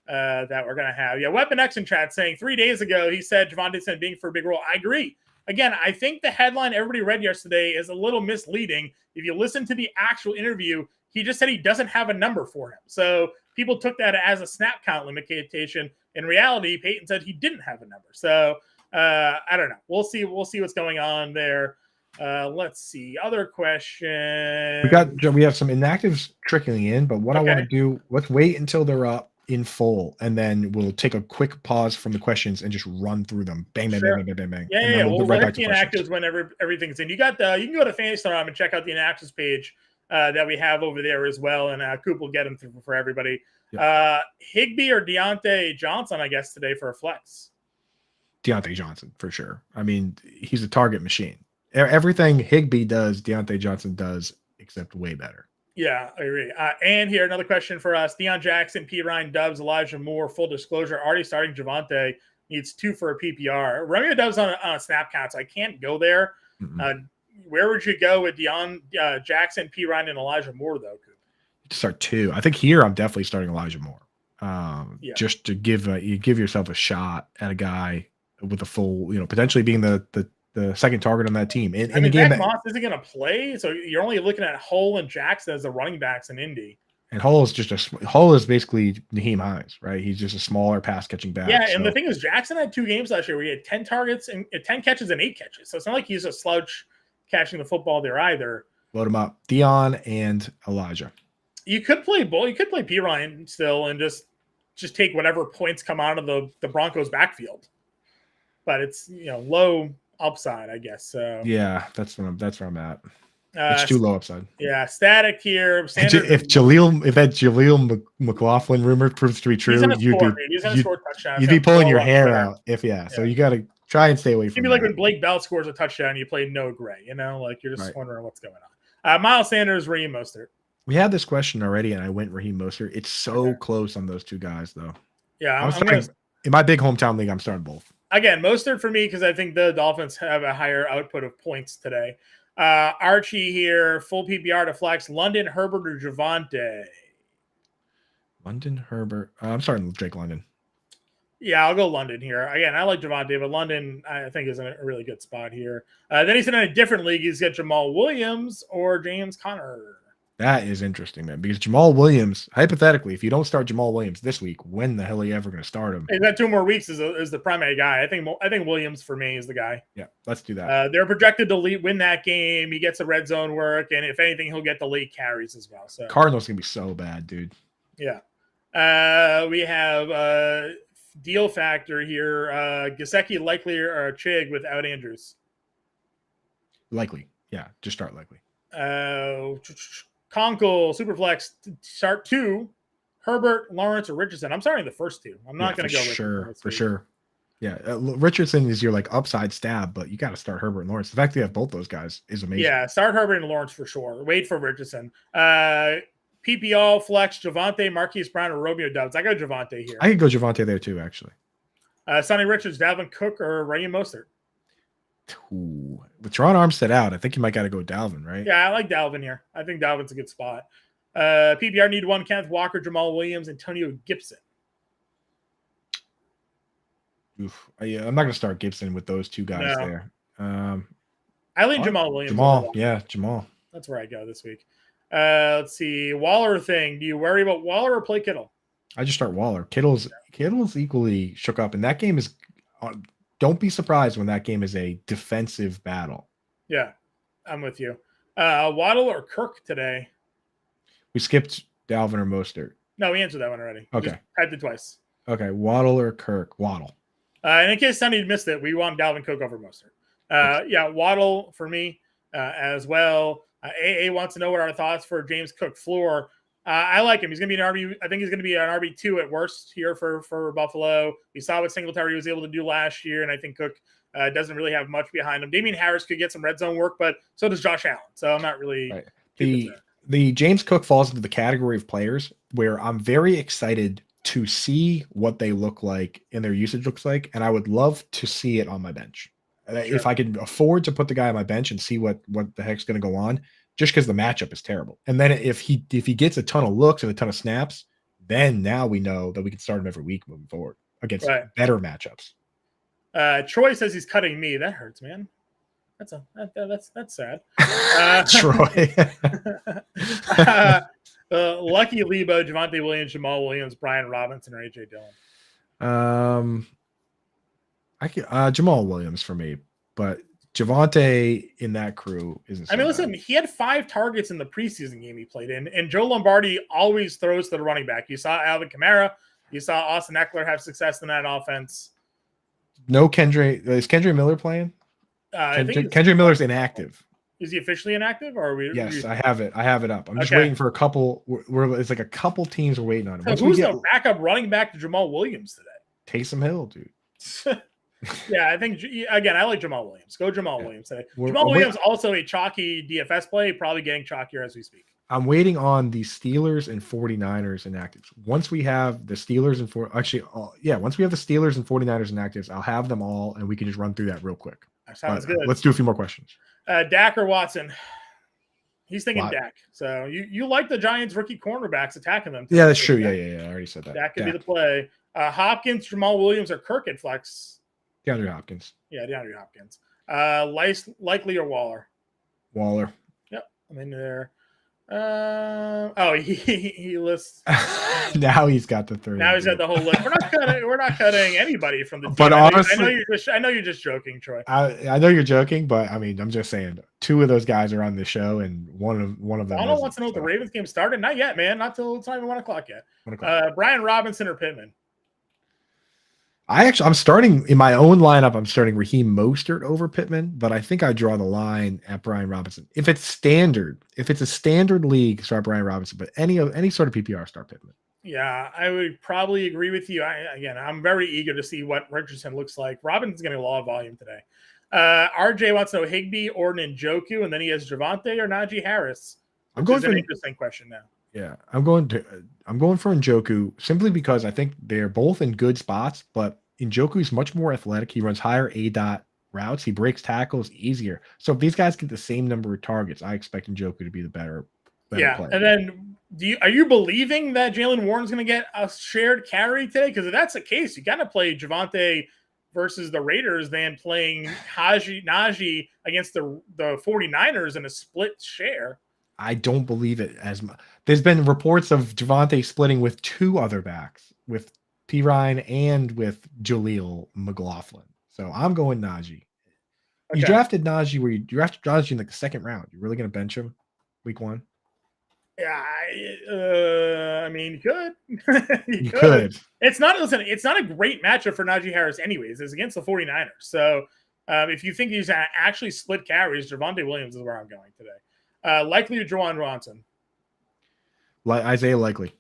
Speaker 1: that we're going to have. Weapon X in chat saying 3 days ago, he said Javonte Smith being for a big role. I agree. Again, I think the headline everybody read yesterday is a little misleading. If you listen to the actual interview, he just said he doesn't have a number for him. So people took that as a snap count limitation. In reality, Peyton said he didn't have a number. So I don't know. We'll see what's going on there. Let's see. Other question.
Speaker 2: We have some inactives trickling in, but what I want to do, let's wait until they're up. in full, and then we'll take a quick pause from the questions and just run through them. Bang, bang,
Speaker 1: Sure.
Speaker 2: bang, bang, bang, bang.
Speaker 1: Yeah,
Speaker 2: And
Speaker 1: yeah.
Speaker 2: then we'll
Speaker 1: We'll
Speaker 2: get right
Speaker 1: hit
Speaker 2: back to
Speaker 1: the
Speaker 2: questions.
Speaker 1: inactives whenever everything's in. You got you can go to FantasyStarm and check out the inactives page that we have over there as well, and Coop will get them through for everybody.
Speaker 2: Yep.
Speaker 1: Higbee or Deontay Johnson, I guess, today for a flex.
Speaker 2: Deontay Johnson, for sure. I mean, he's a target machine. Everything Higbee does, Deontay Johnson does, except way better.
Speaker 1: Yeah, I agree. And here, another question for us. Deion Jackson, P. Ryan Dubs, Elijah Moore, full disclosure, already starting Javonte, needs 2 for a PPR. Romeo Dubs on a snap count, so I can't go there. Where would you go with Deion Jackson, P. Ryan, and Elijah Moore, though, Coop?
Speaker 2: Start 2. I think here I'm definitely starting Elijah Moore. Just to give yourself a shot at a guy with a full, potentially being the second target on that team. In a game
Speaker 1: Zach Moss isn't going to play, so you're only looking at Hull and Jackson as the running backs in Indy.
Speaker 2: And Hull is basically Naheem Hines, right? He's just a smaller pass catching back.
Speaker 1: Yeah, and the thing is, Jackson had 2 games last year where he had 10 targets and 10 catches and 8 catches. So it's not like he's a slouch catching the football there either.
Speaker 2: Load him up, Deion and Elijah.
Speaker 1: You could play both. You could play P. Ryan still and just take whatever points come out of the Broncos backfield. But it's low upside, I guess. So
Speaker 2: yeah, that's where I'm at. It's too low upside.
Speaker 1: Yeah, static here.
Speaker 2: If that Jaleel McLaughlin rumor proves to be true, you'd be pulling your hair out. So you got to try and stay away from.
Speaker 1: It'd be like when Blake Bell scores a touchdown, you play no Gray. Like you're just wondering what's going on. Miles Sanders, Raheem Mostert.
Speaker 2: We had this question already, and I went Raheem Mostert. It's so close on those 2 guys, though.
Speaker 1: Yeah,
Speaker 2: in my big hometown league, I'm starting both.
Speaker 1: Again, Mostert for me because I think the Dolphins have a higher output of points today. Archie here, full PPR to flex. London, Herbert, or Javonte?
Speaker 2: London, Herbert. I'm starting with Drake London.
Speaker 1: Yeah, I'll go London here. Again, I like Javonte, but London I think is in a really good spot here. Then he's in a different league. He's got Jamal Williams or James Conner.
Speaker 2: That is interesting, man, because Jamal Williams, hypothetically, if you don't start Jamal Williams this week, when the hell are you ever going to start him?
Speaker 1: He's got 2 more weeks as the primary guy. I think Williams for me is the guy.
Speaker 2: Yeah, let's do that.
Speaker 1: They're projected to win that game. He gets the red zone work, and if anything, he'll get the late carries as well. So
Speaker 2: Cardinals going to be so bad, dude.
Speaker 1: Yeah. We have deal factor here. Gesicki likely or Chig without Andrews?
Speaker 2: Likely. Yeah, just start likely.
Speaker 1: Conkle, Superflex, start 2. Herbert, Lawrence, or Richardson. I'm starting the first 2. I'm not going to go
Speaker 2: for sure. Yeah, Richardson is your upside stab, but you got to start Herbert and Lawrence. The fact that you have both those guys is amazing.
Speaker 1: Yeah, start Herbert and Lawrence for sure. Wait for Richardson. PPO, Flex, Javonte, Marquise Brown, or Romeo Dubs. I go Javonte here.
Speaker 2: I could go Javonte there too, actually.
Speaker 1: Sonny Richards, Dalvin Cook, or Raheem Mostert.
Speaker 2: Ooh. With Teron Armstead out, I think you might got to go Dalvin, right?
Speaker 1: Yeah, I like Dalvin here. I think Dalvin's a good spot. PPR need 1, Kenneth Walker, Jamal Williams, Antonio Gibson.
Speaker 2: Oof. I'm not going to start Gibson with those 2 guys there.
Speaker 1: I lean Jamal Williams.
Speaker 2: Jamal.
Speaker 1: That's where I go this week. Let's see. Waller thing. Do you worry about Waller or play Kittle?
Speaker 2: I just start Waller. Kittle's equally shook up, and that game is don't be surprised when that game is a defensive battle.
Speaker 1: Yeah, I'm with you. Waddle or Kirk today?
Speaker 2: We skipped Dalvin or Mostert.
Speaker 1: No, we answered that one already.
Speaker 2: Okay.
Speaker 1: Typed it twice.
Speaker 2: Okay, Waddle or Kirk? Waddle.
Speaker 1: And in case Sonny missed it, we want Dalvin Cook over Mostert. Yeah, Waddle for me as well. AA wants to know what our thoughts for James Cook floor. I like him. He's going to be an RB. I think he's going to be an RB2 at worst here for Buffalo. We saw what Singletary was able to do last year, and I think Cook doesn't really have much behind him. Damian Harris could get some red zone work, but so does Josh Allen. So I'm not really
Speaker 2: the James Cook falls into the category of players where I'm very excited to see what they look like and their usage looks like, and I would love to see it on my bench. Sure. If I could afford to put the guy on my bench and see what the heck's going to go on, just because the matchup is terrible. And then if he gets a ton of looks and a ton of snaps, then now we know that we can start him every week moving forward against better matchups.
Speaker 1: Troy says he's cutting me. That hurts, man. That's sad.
Speaker 2: Troy.
Speaker 1: Lucky Lebo, Javonte Williams, Jamal Williams, Brian Robinson, or AJ Dillon.
Speaker 2: Jamal Williams for me, but Javonte in that crew isn't.
Speaker 1: I mean, listen, he had 5 targets in the preseason game he played in, and Joe Lombardi always throws to the running back. You saw Alvin Kamara You saw Austin Eckler have success in that offense.
Speaker 2: No Kendra. Is Kendra Miller playing? Kendra Miller's inactive.
Speaker 1: Is he officially inactive, or are we?
Speaker 2: Yes, I have it. I have it up. I'm just waiting for a couple. It's like a couple teams are waiting on it.
Speaker 1: So who's the backup running back to Jamal Williams today?
Speaker 2: Taysom Hill, dude.
Speaker 1: Yeah, I think again, I like Jamal Williams. Go Jamal Williams today. Jamal Williams also a chalky DFS play, probably getting chalkier as we speak.
Speaker 2: I'm waiting on the Steelers and 49ers inactives. Once we have the Steelers and once we have the Steelers and 49ers inactives, I'll have them all, and we can just run through that real quick.
Speaker 1: That sounds good.
Speaker 2: Let's do a few more questions.
Speaker 1: Dak or Watson? He's thinking Dak. So you like the Giants rookie cornerbacks attacking them.
Speaker 2: Yeah, that's true. Yeah. I already said that.
Speaker 1: That could be the play. Hopkins, Jamal Williams, or Kirk at flex?
Speaker 2: DeAndre Hopkins.
Speaker 1: Yeah, DeAndre Hopkins. Likely or Waller?
Speaker 2: Waller.
Speaker 1: Yep, I'm in there. He lists.
Speaker 2: Now he's got the 30.
Speaker 1: Now he's got the whole list. We're not cutting anybody from the team.
Speaker 2: But honestly,
Speaker 1: I know you're just joking, Troy.
Speaker 2: I know you're joking, but I mean, I'm just saying, two of those guys are on the show, and one of them.
Speaker 1: Donald wants to know if the Ravens game started. Not yet, man. Not till it's not even 1 o'clock yet. 1 o'clock. Brian Robinson or Pittman?
Speaker 2: I'm starting in my own lineup. I'm starting Raheem Mostert over Pittman, but I think I draw the line at Brian Robinson. If it's a standard league, start Brian Robinson. But any sort of PPR, start Pittman.
Speaker 1: Yeah, I would probably agree with you. I'm very eager to see what Richardson looks like. Robinson's getting a lot of volume today. RJ wants to know Higbee or Njoku, and then he has Javonte or Najee Harris.
Speaker 2: I'm going
Speaker 1: for an interesting question now.
Speaker 2: Yeah, I'm going for Njoku simply because I think they're both in good spots, but Njoku is much more athletic. He runs higher A-dot routes. He breaks tackles easier. So if these guys get the same number of targets, I expect Njoku to be the better player.
Speaker 1: And then are you believing that Jalen Warren's going to get a shared carry today? Because if that's the case, you got to play Javonte versus the Raiders than playing Najee against the 49ers in a split share.
Speaker 2: I don't believe it as much. There's been reports of Javonte splitting with two other backs, with P. Ryan and with Jaleel McLaughlin. So I'm going Najee. Okay. You drafted Najee you drafted Najee in like the second round. You're really going to bench him week 1?
Speaker 1: Yeah, I mean, you could.
Speaker 2: you could.
Speaker 1: It's not a great matchup for Najee Harris anyways. It's against the 49ers. So if you think he's actually split carries, Javonte Williams is where I'm going today. Likely or Juwan Johnson?
Speaker 2: Isaiah Likely.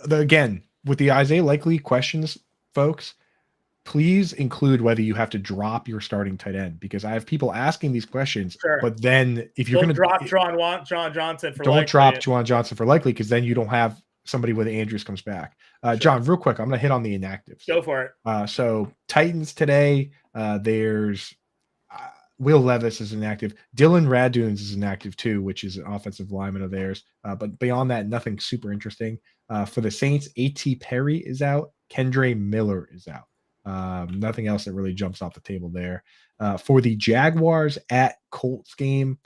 Speaker 2: Again, with the Isaiah Likely questions, folks, please include whether you have to drop your starting tight end, because I have people asking these questions.
Speaker 1: Sure.
Speaker 2: But then if you're going to
Speaker 1: drop Juwan Johnson for
Speaker 2: don't drop Juwan Johnson for Likely, because then you don't have somebody when Andrews comes back. Sure. John, real quick, I'm going to hit on the inactives.
Speaker 1: Go for it.
Speaker 2: So Titans today, there's Will Levis is inactive. Dylan Raduns is inactive too, which is an offensive lineman of theirs. But beyond that, nothing super interesting. For the Saints, A.T. Perry is out. Kendre Miller is out. Nothing else that really jumps off the table there. For the Jaguars at Colts game,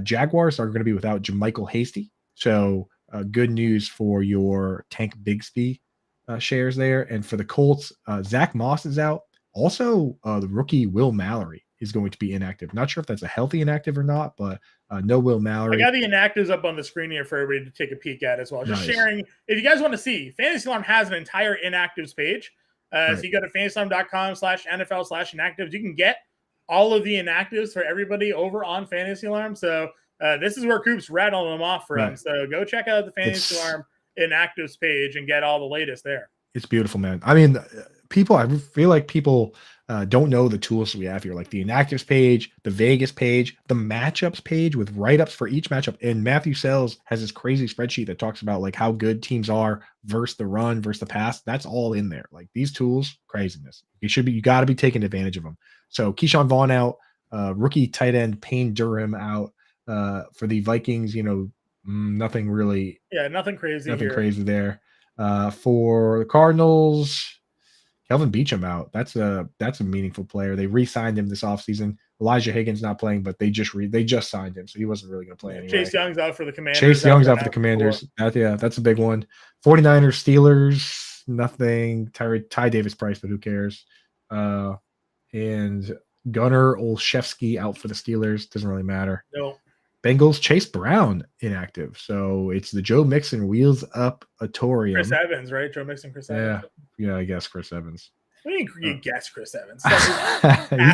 Speaker 2: Jaguars are going to be without JaMychal Hasty. So good news for your Tank Bigsby shares there. And for the Colts, Zach Moss is out. Also, the rookie Will Mallory is going to be inactive. Not sure if that's a healthy inactive or not, but no Will Mallory.
Speaker 1: I got the inactives up on the screen here for everybody to take a peek at as well. Just sharing. If you guys want to see, Fantasy Alarm has an entire inactives page. So you go to fantasyalarm.com/NFL/inactives. You can get all of the inactives for everybody over on Fantasy Alarm. So this is where Coop's rattling them off for him. So go check out the Fantasy Alarm inactives page and get all the latest there.
Speaker 2: It's beautiful, man. I mean, I feel like people don't know the tools we have here, like the inactives page, the Vegas page, the matchups page with write-ups for each matchup. And Matthew Sells has this crazy spreadsheet that talks about like how good teams are versus the run versus the pass. That's all in there. Like these tools, craziness. You got to be taking advantage of them. So Keyshawn Vaughn out, rookie tight end Payne Durham out. For the Vikings, nothing really.
Speaker 1: Yeah, nothing crazy.
Speaker 2: Nothing crazy there. For the Cardinals, Kelvin Beachum out. That's a meaningful player. They re-signed him this offseason. Elijah Higgins not playing, but they just signed him, so he wasn't really going to play anyway.
Speaker 1: Chase Young's out for the Commanders.
Speaker 2: Out for the Commanders. That's a big one. 49ers, Steelers, nothing. Ty Davis Price, but who cares? And Gunnar Olszewski out for the Steelers. Doesn't really matter.
Speaker 1: No.
Speaker 2: Bengals Chase Brown inactive. So it's the Joe Mixon wheels up Atorium.
Speaker 1: Chris Evans, right? Joe Mixon, Chris Evans.
Speaker 2: Yeah, I guess Chris Evans.
Speaker 1: You guess Chris Evans.
Speaker 2: You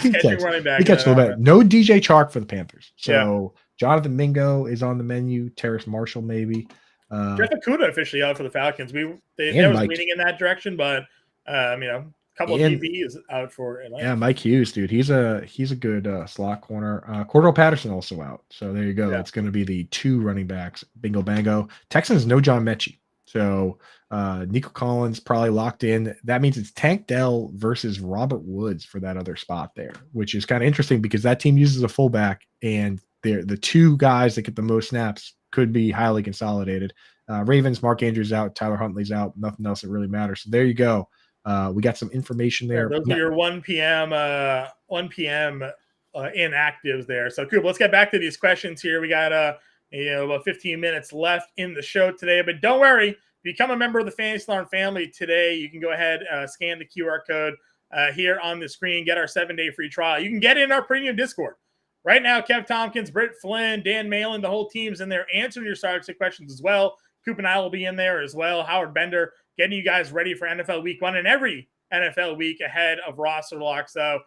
Speaker 2: can catch
Speaker 1: running back.
Speaker 2: You catch a little bit. No DJ Chark for the Panthers. So Jonathan Mingo is on the menu. Terrace Marshall maybe.
Speaker 1: Jeff Okudah officially out for the Falcons. They was leaning in that direction, but a couple of DBs out for Atlanta.
Speaker 2: Yeah, Mike Hughes, dude. He's a good slot corner. Cordell Patterson also out. So there you go. It's going to be the 2 running backs. Bingo bango. Texans no John Mechie. So Nico Collins probably locked in. That means it's Tank Dell versus Robert Woods for that other spot there, which is kind of interesting because that team uses a fullback, and they're the 2 guys that get the most snaps could be highly consolidated. Ravens, Mark Andrews out, Tyler Huntley's out, nothing else that really matters. So there you go. We got some information there.
Speaker 1: Those are your 1 p.m. Inactives there. So cool. Let's get back to these questions here. We got about 15 minutes left in the show today, but don't worry. Become a member of the Fantasy Alarm family today. You can go ahead, scan the QR code here on the screen, get our 7-day free trial. You can get in our premium Discord. Right now, Kev Tompkins, Britt Flynn, Dan Malin, the whole team's in there answering your Star questions as well. Coop and I will be in there as well. Howard Bender getting you guys ready for NFL Week 1 and every NFL week ahead of roster lock. So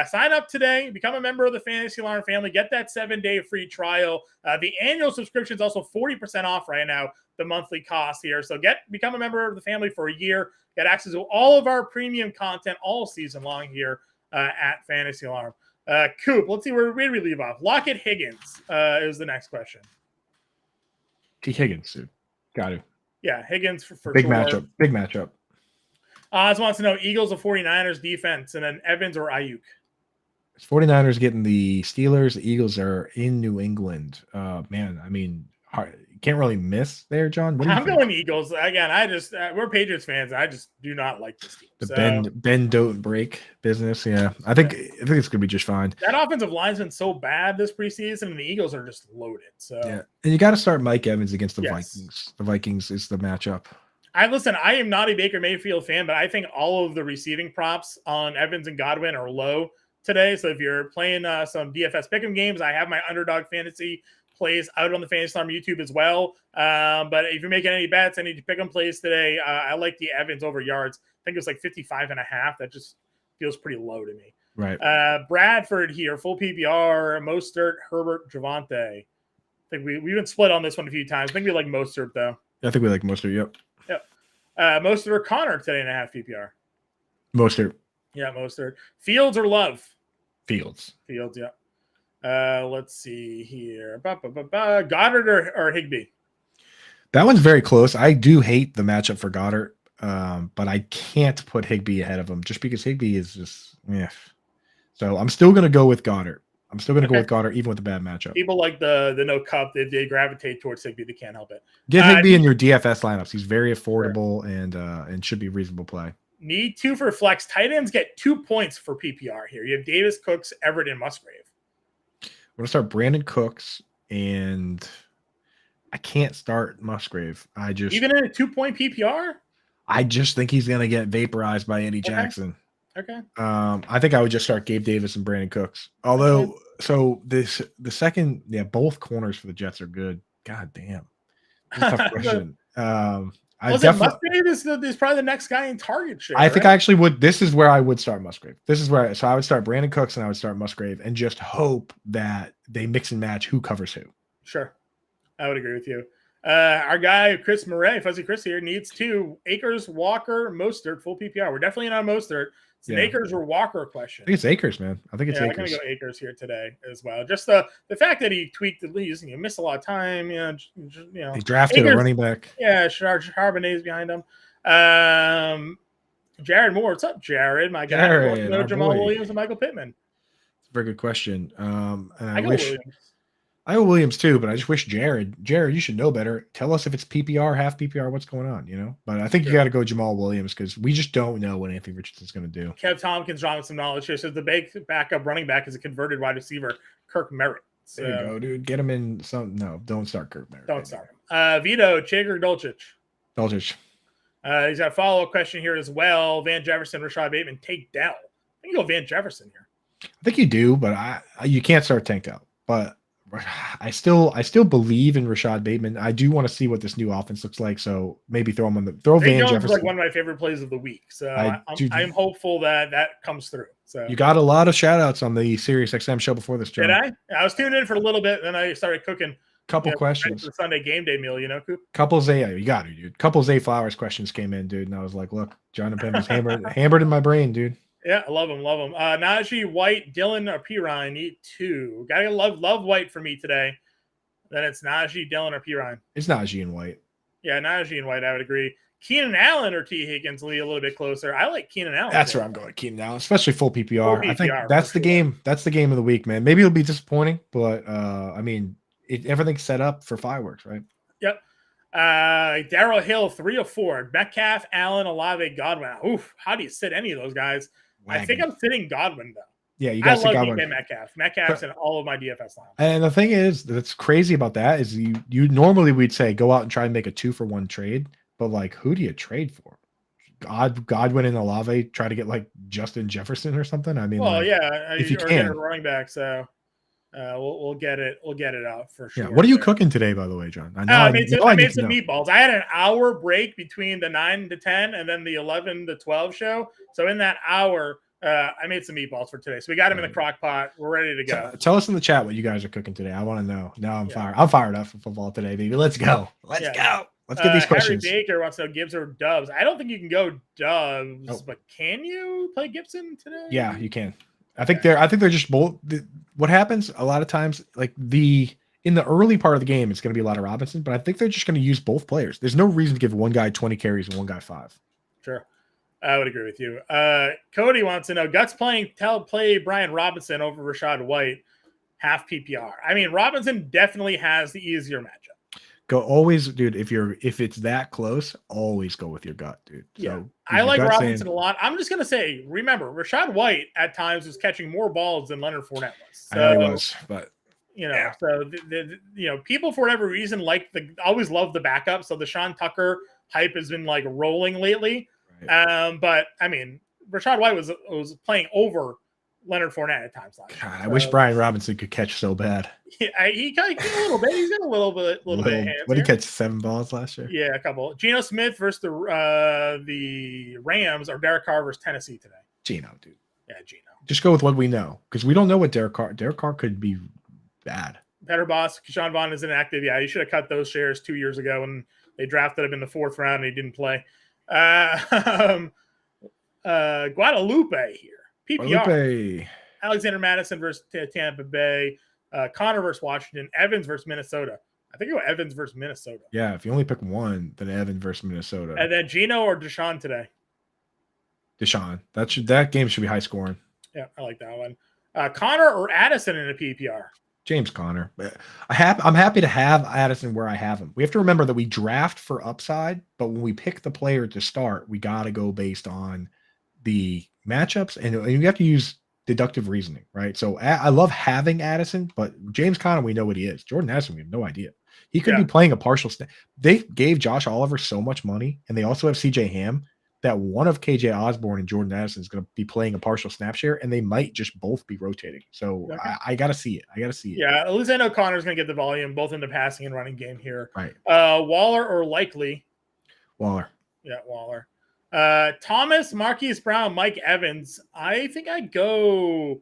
Speaker 1: sign up today, become a member of the Fantasy Alarm family, get that 7-day free trial. The annual subscription is also 40% off right now, the monthly cost here. So become a member of the family for a year, get access to all of our premium content all season long here at Fantasy Alarm. Coop, let's see where we leave off. Lockett Higgins is the next question.
Speaker 2: T. Higgins, dude. Got to.
Speaker 1: Yeah, Higgins for
Speaker 2: big
Speaker 1: sure.
Speaker 2: matchup. Big matchup.
Speaker 1: Oz wants to know Eagles or 49ers defense, and then Evans or Ayuk.
Speaker 2: 49ers getting the Steelers. The Eagles are in New England. Man, I mean, can't really miss there, John.
Speaker 1: I'm going Eagles. Again, we're Patriots fans. I just do not like this team.
Speaker 2: The bend don't break business. Yeah, I think it's gonna be just fine.
Speaker 1: That offensive line's been so bad this preseason, and the Eagles are just loaded. So
Speaker 2: yeah, and you got to start Mike Evans against the Vikings. The Vikings is the matchup.
Speaker 1: I am not a Baker Mayfield fan, but I think all of the receiving props on Evans and Godwin are low today. So if you're playing some DFS pick'em games, I have my underdog fantasy plays out on the Fantasy Alarm YouTube as well. But if you're making any bets, any pick'em plays today, I like the Evans over yards. I think it was like 55.5. That just feels pretty low to me.
Speaker 2: Right.
Speaker 1: Bradford here, full PPR, Mostert, Herbert, Javonte. I think we've been split on this one a few times. I think we like Mostert though.
Speaker 2: I think we like Mostert. Yep.
Speaker 1: Mostert or Connor today and a half PPR.
Speaker 2: Mostert.
Speaker 1: Yeah, Mostert. Fields or Love?
Speaker 2: Fields.
Speaker 1: Yeah. Let's see here. Goddard or Higbee?
Speaker 2: That one's very close. I do hate the matchup for Goddard, but I can't put Higbee ahead of him just because Higbee is just So I'm still going to go with Goddard. Go with Goddard even with a bad matchup.
Speaker 1: People like the no cup, they gravitate towards Higbee. They can't help it.
Speaker 2: Get Higbee in your DFS lineups. He's very affordable and should be reasonable play.
Speaker 1: Need 2 for flex. Tight ends get 2 points for PPR here. You have Davis, Cooks, Everett, and Musgrave.
Speaker 2: I'm going to start Brandon Cooks, and I can't start Musgrave.
Speaker 1: Even in a 2-point PPR?
Speaker 2: I just think he's going to get vaporized by Eddie Jackson.
Speaker 1: Okay.
Speaker 2: I think I would just start Gabe Davis and Brandon Cooks. Although, both corners for the Jets are good. God damn. That's a tough question.
Speaker 1: Musgrave is probably the next guy in target share.
Speaker 2: I think I actually would. This is where I would start Musgrave. So I would start Brandon Cooks and I would start Musgrave and just hope that they mix and match who covers who.
Speaker 1: Sure. I would agree with you. Our guy, Chris Murray, Fuzzy Chris here, needs 2. Akers, Walker, Mostert, full PPR. We're definitely not Mostert. It's an Akers or Walker question.
Speaker 2: I think it's Akers, man. I think it's Akers.
Speaker 1: I'm going to go Akers here today as well. Just the fact that he tweaked the leaves and you missed a lot of time.
Speaker 2: He drafted Akers, a running back.
Speaker 1: Yeah, Charbonnet's behind him. Jared Moore. What's up, Jared? My guy.
Speaker 2: Jared,
Speaker 1: Jamal Williams and Michael Pittman.
Speaker 2: It's a very good question. And
Speaker 1: I go
Speaker 2: Williams too, but I just wish Jared, you should know better. Tell us if it's PPR, half PPR, what's going on, But I think you got to go Jamal Williams because we just don't know what Anthony Richardson's going to do.
Speaker 1: Kev Tompkins dropping some knowledge here. Says the backup running back is a converted wide receiver, Kirk Merritt. So,
Speaker 2: there you go, dude. Get him in some. No, don't start Kirk Merritt.
Speaker 1: Don't start him. Vito, Chager, Dolchich. He's got a follow-up question here as well. Van Jefferson, Rashad Bateman, Tank Dell. I think you go Van Jefferson here.
Speaker 2: I think you do, but you can't start Tank Dell. But I still believe in Rashad Bateman. I do want to see what this new offense looks like. So maybe throw
Speaker 1: Zay
Speaker 2: Van
Speaker 1: Jones is like
Speaker 2: Jefferson.
Speaker 1: one of my favorite plays of the week. So
Speaker 2: Dude,
Speaker 1: I'm hopeful that comes through. So
Speaker 2: you got a lot of shout outs on the Sirius XM show before this, John.
Speaker 1: did I? I was tuned in for a little bit, then I started cooking.
Speaker 2: Couple questions.
Speaker 1: For the Sunday game day meal, Coop.
Speaker 2: Couple Zay, you got it, dude. Couple Zay Flowers questions came in, dude, and I was like, look, John Impemba's hammered in my brain, dude.
Speaker 1: Yeah, I love him. Najee, White, Dylan, or Pirine, need 2. Gotta love White for me today. Then it's Najee, Dylan, or Pirine.
Speaker 2: It's Najee and White.
Speaker 1: Yeah, Najee and White, I would agree. Keenan Allen or T. Higgins lead a little bit closer. I like Keenan Allen.
Speaker 2: That's where I'm going, Keenan Allen, especially full PPR. I think that's the game. That's the game of the week, man. Maybe it'll be disappointing, but I mean, everything's set up for fireworks, right?
Speaker 1: Yep. Darrell Hill, 3 of 4. Metcalf, Allen, Olave, Godwin. Oof, how do you sit any of those guys? I think I'm sitting Godwin, though.
Speaker 2: Yeah, you guys
Speaker 1: I love DK Metcalf. Metcalf's in all of my DFS lines.
Speaker 2: And the thing is, that's crazy about that is you normally we'd say go out and try and make a 2-for-1 trade, but like, who do you trade for? Godwin and Olave try to get like Justin Jefferson or something. I mean,
Speaker 1: well,
Speaker 2: if you
Speaker 1: can get a running back, so we'll get it out for sure.
Speaker 2: Yeah. What are you cooking today, by the way, John?
Speaker 1: I made some meatballs. I had an hour break between the 9 to 10 and then the 11 to 12 show. So in that hour, I made some meatballs for today. So we got them in the crock pot. We're ready to go.
Speaker 2: Tell us in the chat what you guys are cooking today. I want to know. Now I'm fired. I'm fired up for football today, baby. Let's go. Let's go. Let's get these questions.
Speaker 1: Harry Baker wants to know Gibbs or Dubs. I don't think you can go Dubs, but can you play Gibson today?
Speaker 2: Yeah, you can. I think they're just both. What happens a lot of times, like in the early part of the game, it's going to be a lot of Robinson, but I think they're just going to use both players. There's no reason to give one guy 20 carries and one guy 5.
Speaker 1: Sure. I would agree with you. Cody wants to know Guts play Brian Robinson over Rashad White, half PPR. I mean, Robinson definitely has the easier matchup.
Speaker 2: Go always, dude. If it's that close, always go with your gut, dude.
Speaker 1: Yeah,
Speaker 2: so,
Speaker 1: I like Robinson a lot. I'm just gonna say, remember, Rashad White at times was catching more balls than Leonard Fournette was. So,
Speaker 2: I know he was, but
Speaker 1: so people for whatever reason always love the backup. So the Sean Tucker hype has been like rolling lately. Right. But I mean, Rashad White was playing over Leonard Fournette at times.
Speaker 2: God, I wish Brian Robinson could catch so bad.
Speaker 1: Yeah, he got a little bit. He's got a little bit of hands.
Speaker 2: What did he catch? 7 balls last year?
Speaker 1: Yeah, a couple. Geno Smith versus the Rams or Derek Carr versus Tennessee today.
Speaker 2: Geno, dude.
Speaker 1: Yeah, Geno.
Speaker 2: Just go with what we know because we don't know what Derek Carr could be bad.
Speaker 1: Better boss. Keyshawn Vaughn is inactive. Yeah, you should have cut those shares 2 years ago when they drafted him in the 4th round and he didn't play. Guadalupe here. PPR.
Speaker 2: Guadalupe.
Speaker 1: Alexander Madison versus Tampa Bay. Connor versus Washington. Evans versus Minnesota. I think you go Evans versus Minnesota.
Speaker 2: Yeah, if you only pick one, then Evans versus Minnesota.
Speaker 1: And then Geno or Deshaun today.
Speaker 2: Deshaun. That game should be high scoring.
Speaker 1: Yeah, I like that one. Connor or Addison in a PPR.
Speaker 2: James Conner. I'm happy to have Addison where I have him. We have to remember that we draft for upside, but when we pick the player to start, we got to go based on the matchups, and you have to use deductive reasoning, right? So I love having Addison, but James Conner, we know what he is. Jordan Addison, we have no idea. He could be playing a partial snap. They gave Josh Oliver so much money, and they also have CJ Ham, that one of KJ Osborne and Jordan Addison is going to be playing a partial snap share, and they might just both be rotating. So I got to see it.
Speaker 1: Yeah, at least I know Connor's going to get the volume both in the passing and running game here.
Speaker 2: Right.
Speaker 1: Waller or Likely?
Speaker 2: Waller.
Speaker 1: Yeah, Waller. Thomas, Marquise Brown, Mike Evans. I think I go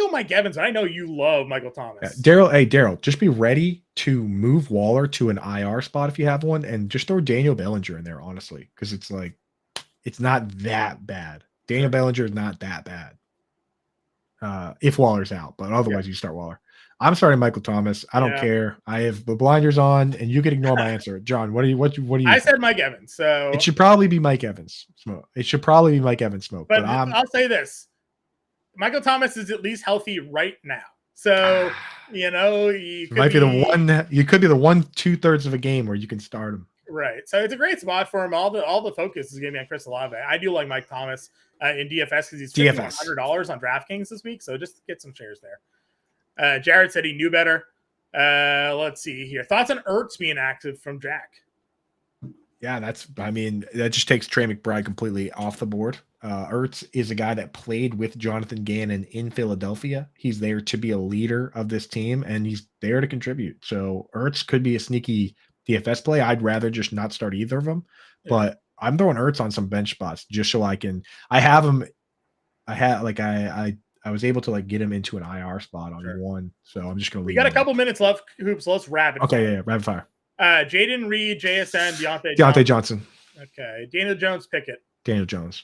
Speaker 1: Mike Evans, but I know you love Michael Thomas.
Speaker 2: Yeah. Daryl, just be ready to move Waller to an IR spot if you have one, and just throw Daniel Bellinger in there, honestly, because it's like, it's not that bad. Daniel Bellinger is not that bad. If Waller's out, but otherwise you start Waller. I'm starting Michael Thomas. I don't care. I have the blinders on, and you can ignore my answer. John, what do you?
Speaker 1: I said Mike Evans, so
Speaker 2: it should probably be Mike Evans smoke. But
Speaker 1: I'll say this: Michael Thomas is at least healthy right now. So you could be the one. You could be the 1/2 of a game where you can start him. Right. So it's a great spot for him. All the focus is going to be on Chris Olave. I do like Mike Thomas in DFS because he's $100 on DraftKings this week. So just get some shares there. Jared said he knew better. Let's see here. Thoughts on Ertz being active from Jack?
Speaker 2: Yeah, that just takes Trey McBride completely off the board. Ertz is a guy that played with Jonathan Gannon in Philadelphia. He's there to be a leader of this team, and he's there to contribute. So Ertz could be a sneaky DFS play. I'd rather just not start either of them, but I'm throwing Ertz on some bench spots just so I can. I have him. I was able to like get him into an IR spot on one, so I'm just gonna.
Speaker 1: We got a couple minutes left, Hoops. Let's rapid.
Speaker 2: Okay, yeah, rapid fire.
Speaker 1: Jaden Reed, JSN,
Speaker 2: Deontay Johnson.
Speaker 1: Okay, Daniel Jones, Pickett.
Speaker 2: Daniel Jones.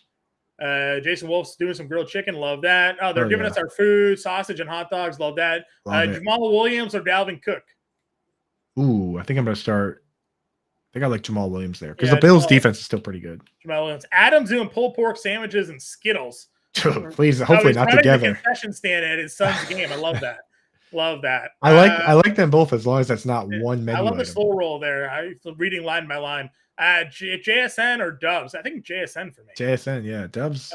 Speaker 1: Jason Wolf's doing some grilled chicken. Love that. Oh, they're giving us our food, sausage and hot dogs. Love that. Jamal Williams or Dalvin Cook?
Speaker 2: Ooh, I think I'm going to start. I think I like Jamal Williams there because the Bills' defense is still pretty good.
Speaker 1: Jamal Williams. Adam's doing pulled pork sandwiches and Skittles.
Speaker 2: Please, hopefully not together.
Speaker 1: The concession stand at his son's game. I love that. Love that.
Speaker 2: I like them both as long as that's not one menu.
Speaker 1: I love the slow roll there. I'm reading line by line. JSN or Dubs? I think JSN for me.
Speaker 2: JSN, yeah. Dubs.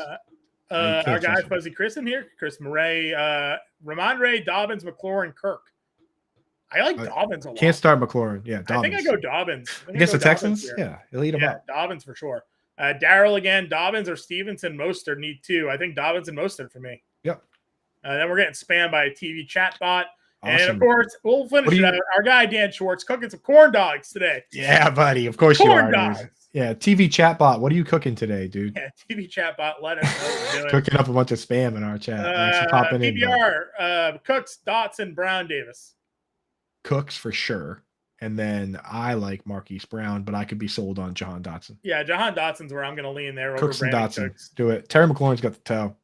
Speaker 1: Our guy Fuzzy Chris in here. Chris Murray, Ramondre, Dobbins, McLaurin, Kirk. I like Dobbins a lot.
Speaker 2: Can't start McLaurin. Yeah,
Speaker 1: I
Speaker 2: Dobbins.
Speaker 1: think I go Dobbins.
Speaker 2: Against the Texans? Yeah, he'll eat them up.
Speaker 1: Dobbins for sure. Daryl again. Dobbins or Stevenson. Mostert need two. I think Dobbins and Mostert for me.
Speaker 2: Yep.
Speaker 1: Then we're getting spammed by a TV chat bot.
Speaker 2: Awesome.
Speaker 1: And, of course, we'll finish it out. Our guy, Dan Schwartz, cooking some corn dogs today.
Speaker 2: Yeah, buddy. Of course corn you are. Dogs. Yeah, TV chatbot. What are you cooking today, dude?
Speaker 1: Yeah, TV chatbot. Let us know what you're doing.
Speaker 2: Cooking up a bunch of spam in our chat.
Speaker 1: PPR, Cooks, Dotson, Brown, Davis.
Speaker 2: Cooks for sure. And then I like Marquise Brown, but I could be sold on Jahan Dotson.
Speaker 1: Yeah, Jahan Dotson's where I'm going to lean there.
Speaker 2: Cooks
Speaker 1: over
Speaker 2: and Dotson.
Speaker 1: Cooks.
Speaker 2: Do it. Terry McLaurin's got the toe.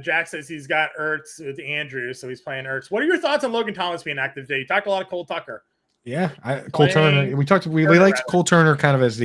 Speaker 1: Jack says he's got Ertz with Andrew, so he's playing Ertz. What are your thoughts on Logan Thomas being active today? You talked a lot of Cole Tucker.
Speaker 2: Yeah, Cole Turner. We liked Cole Turner kind of as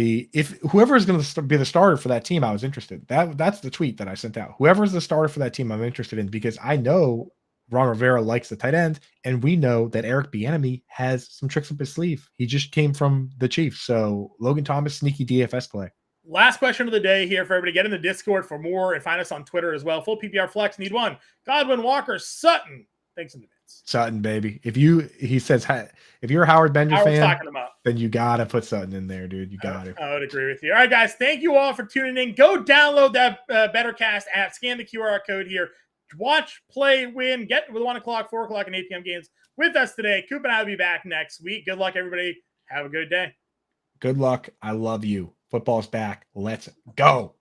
Speaker 2: whoever is going to be the starter for that team. I was interested. That's the tweet that I sent out. Whoever is the starter for that team, I'm interested in because I know Ron Rivera likes the tight end, and we know that Eric Bieniemy has some tricks up his sleeve. He just came from the Chiefs, so Logan Thomas, sneaky DFS play.
Speaker 1: Last question of the day here for everybody. Get in the Discord for more and find us on Twitter as well. Full PPR flex, need one. Godwin, Walker, Sutton. Thanks in advance.
Speaker 2: Sutton, baby. If you're a Howard Bender fan, then you got to put Sutton in there, dude. You got to.
Speaker 1: I would agree with you. All right, guys. Thank you all for tuning in. Go download that BetterCast app. Scan the QR code here. Watch, play, win. Get with 1 o'clock, 4 o'clock, and 8 p.m. games with us today. Coop and I will be back next week. Good luck, everybody. Have a good day.
Speaker 2: Good luck. I love you. Football's back. Let's go.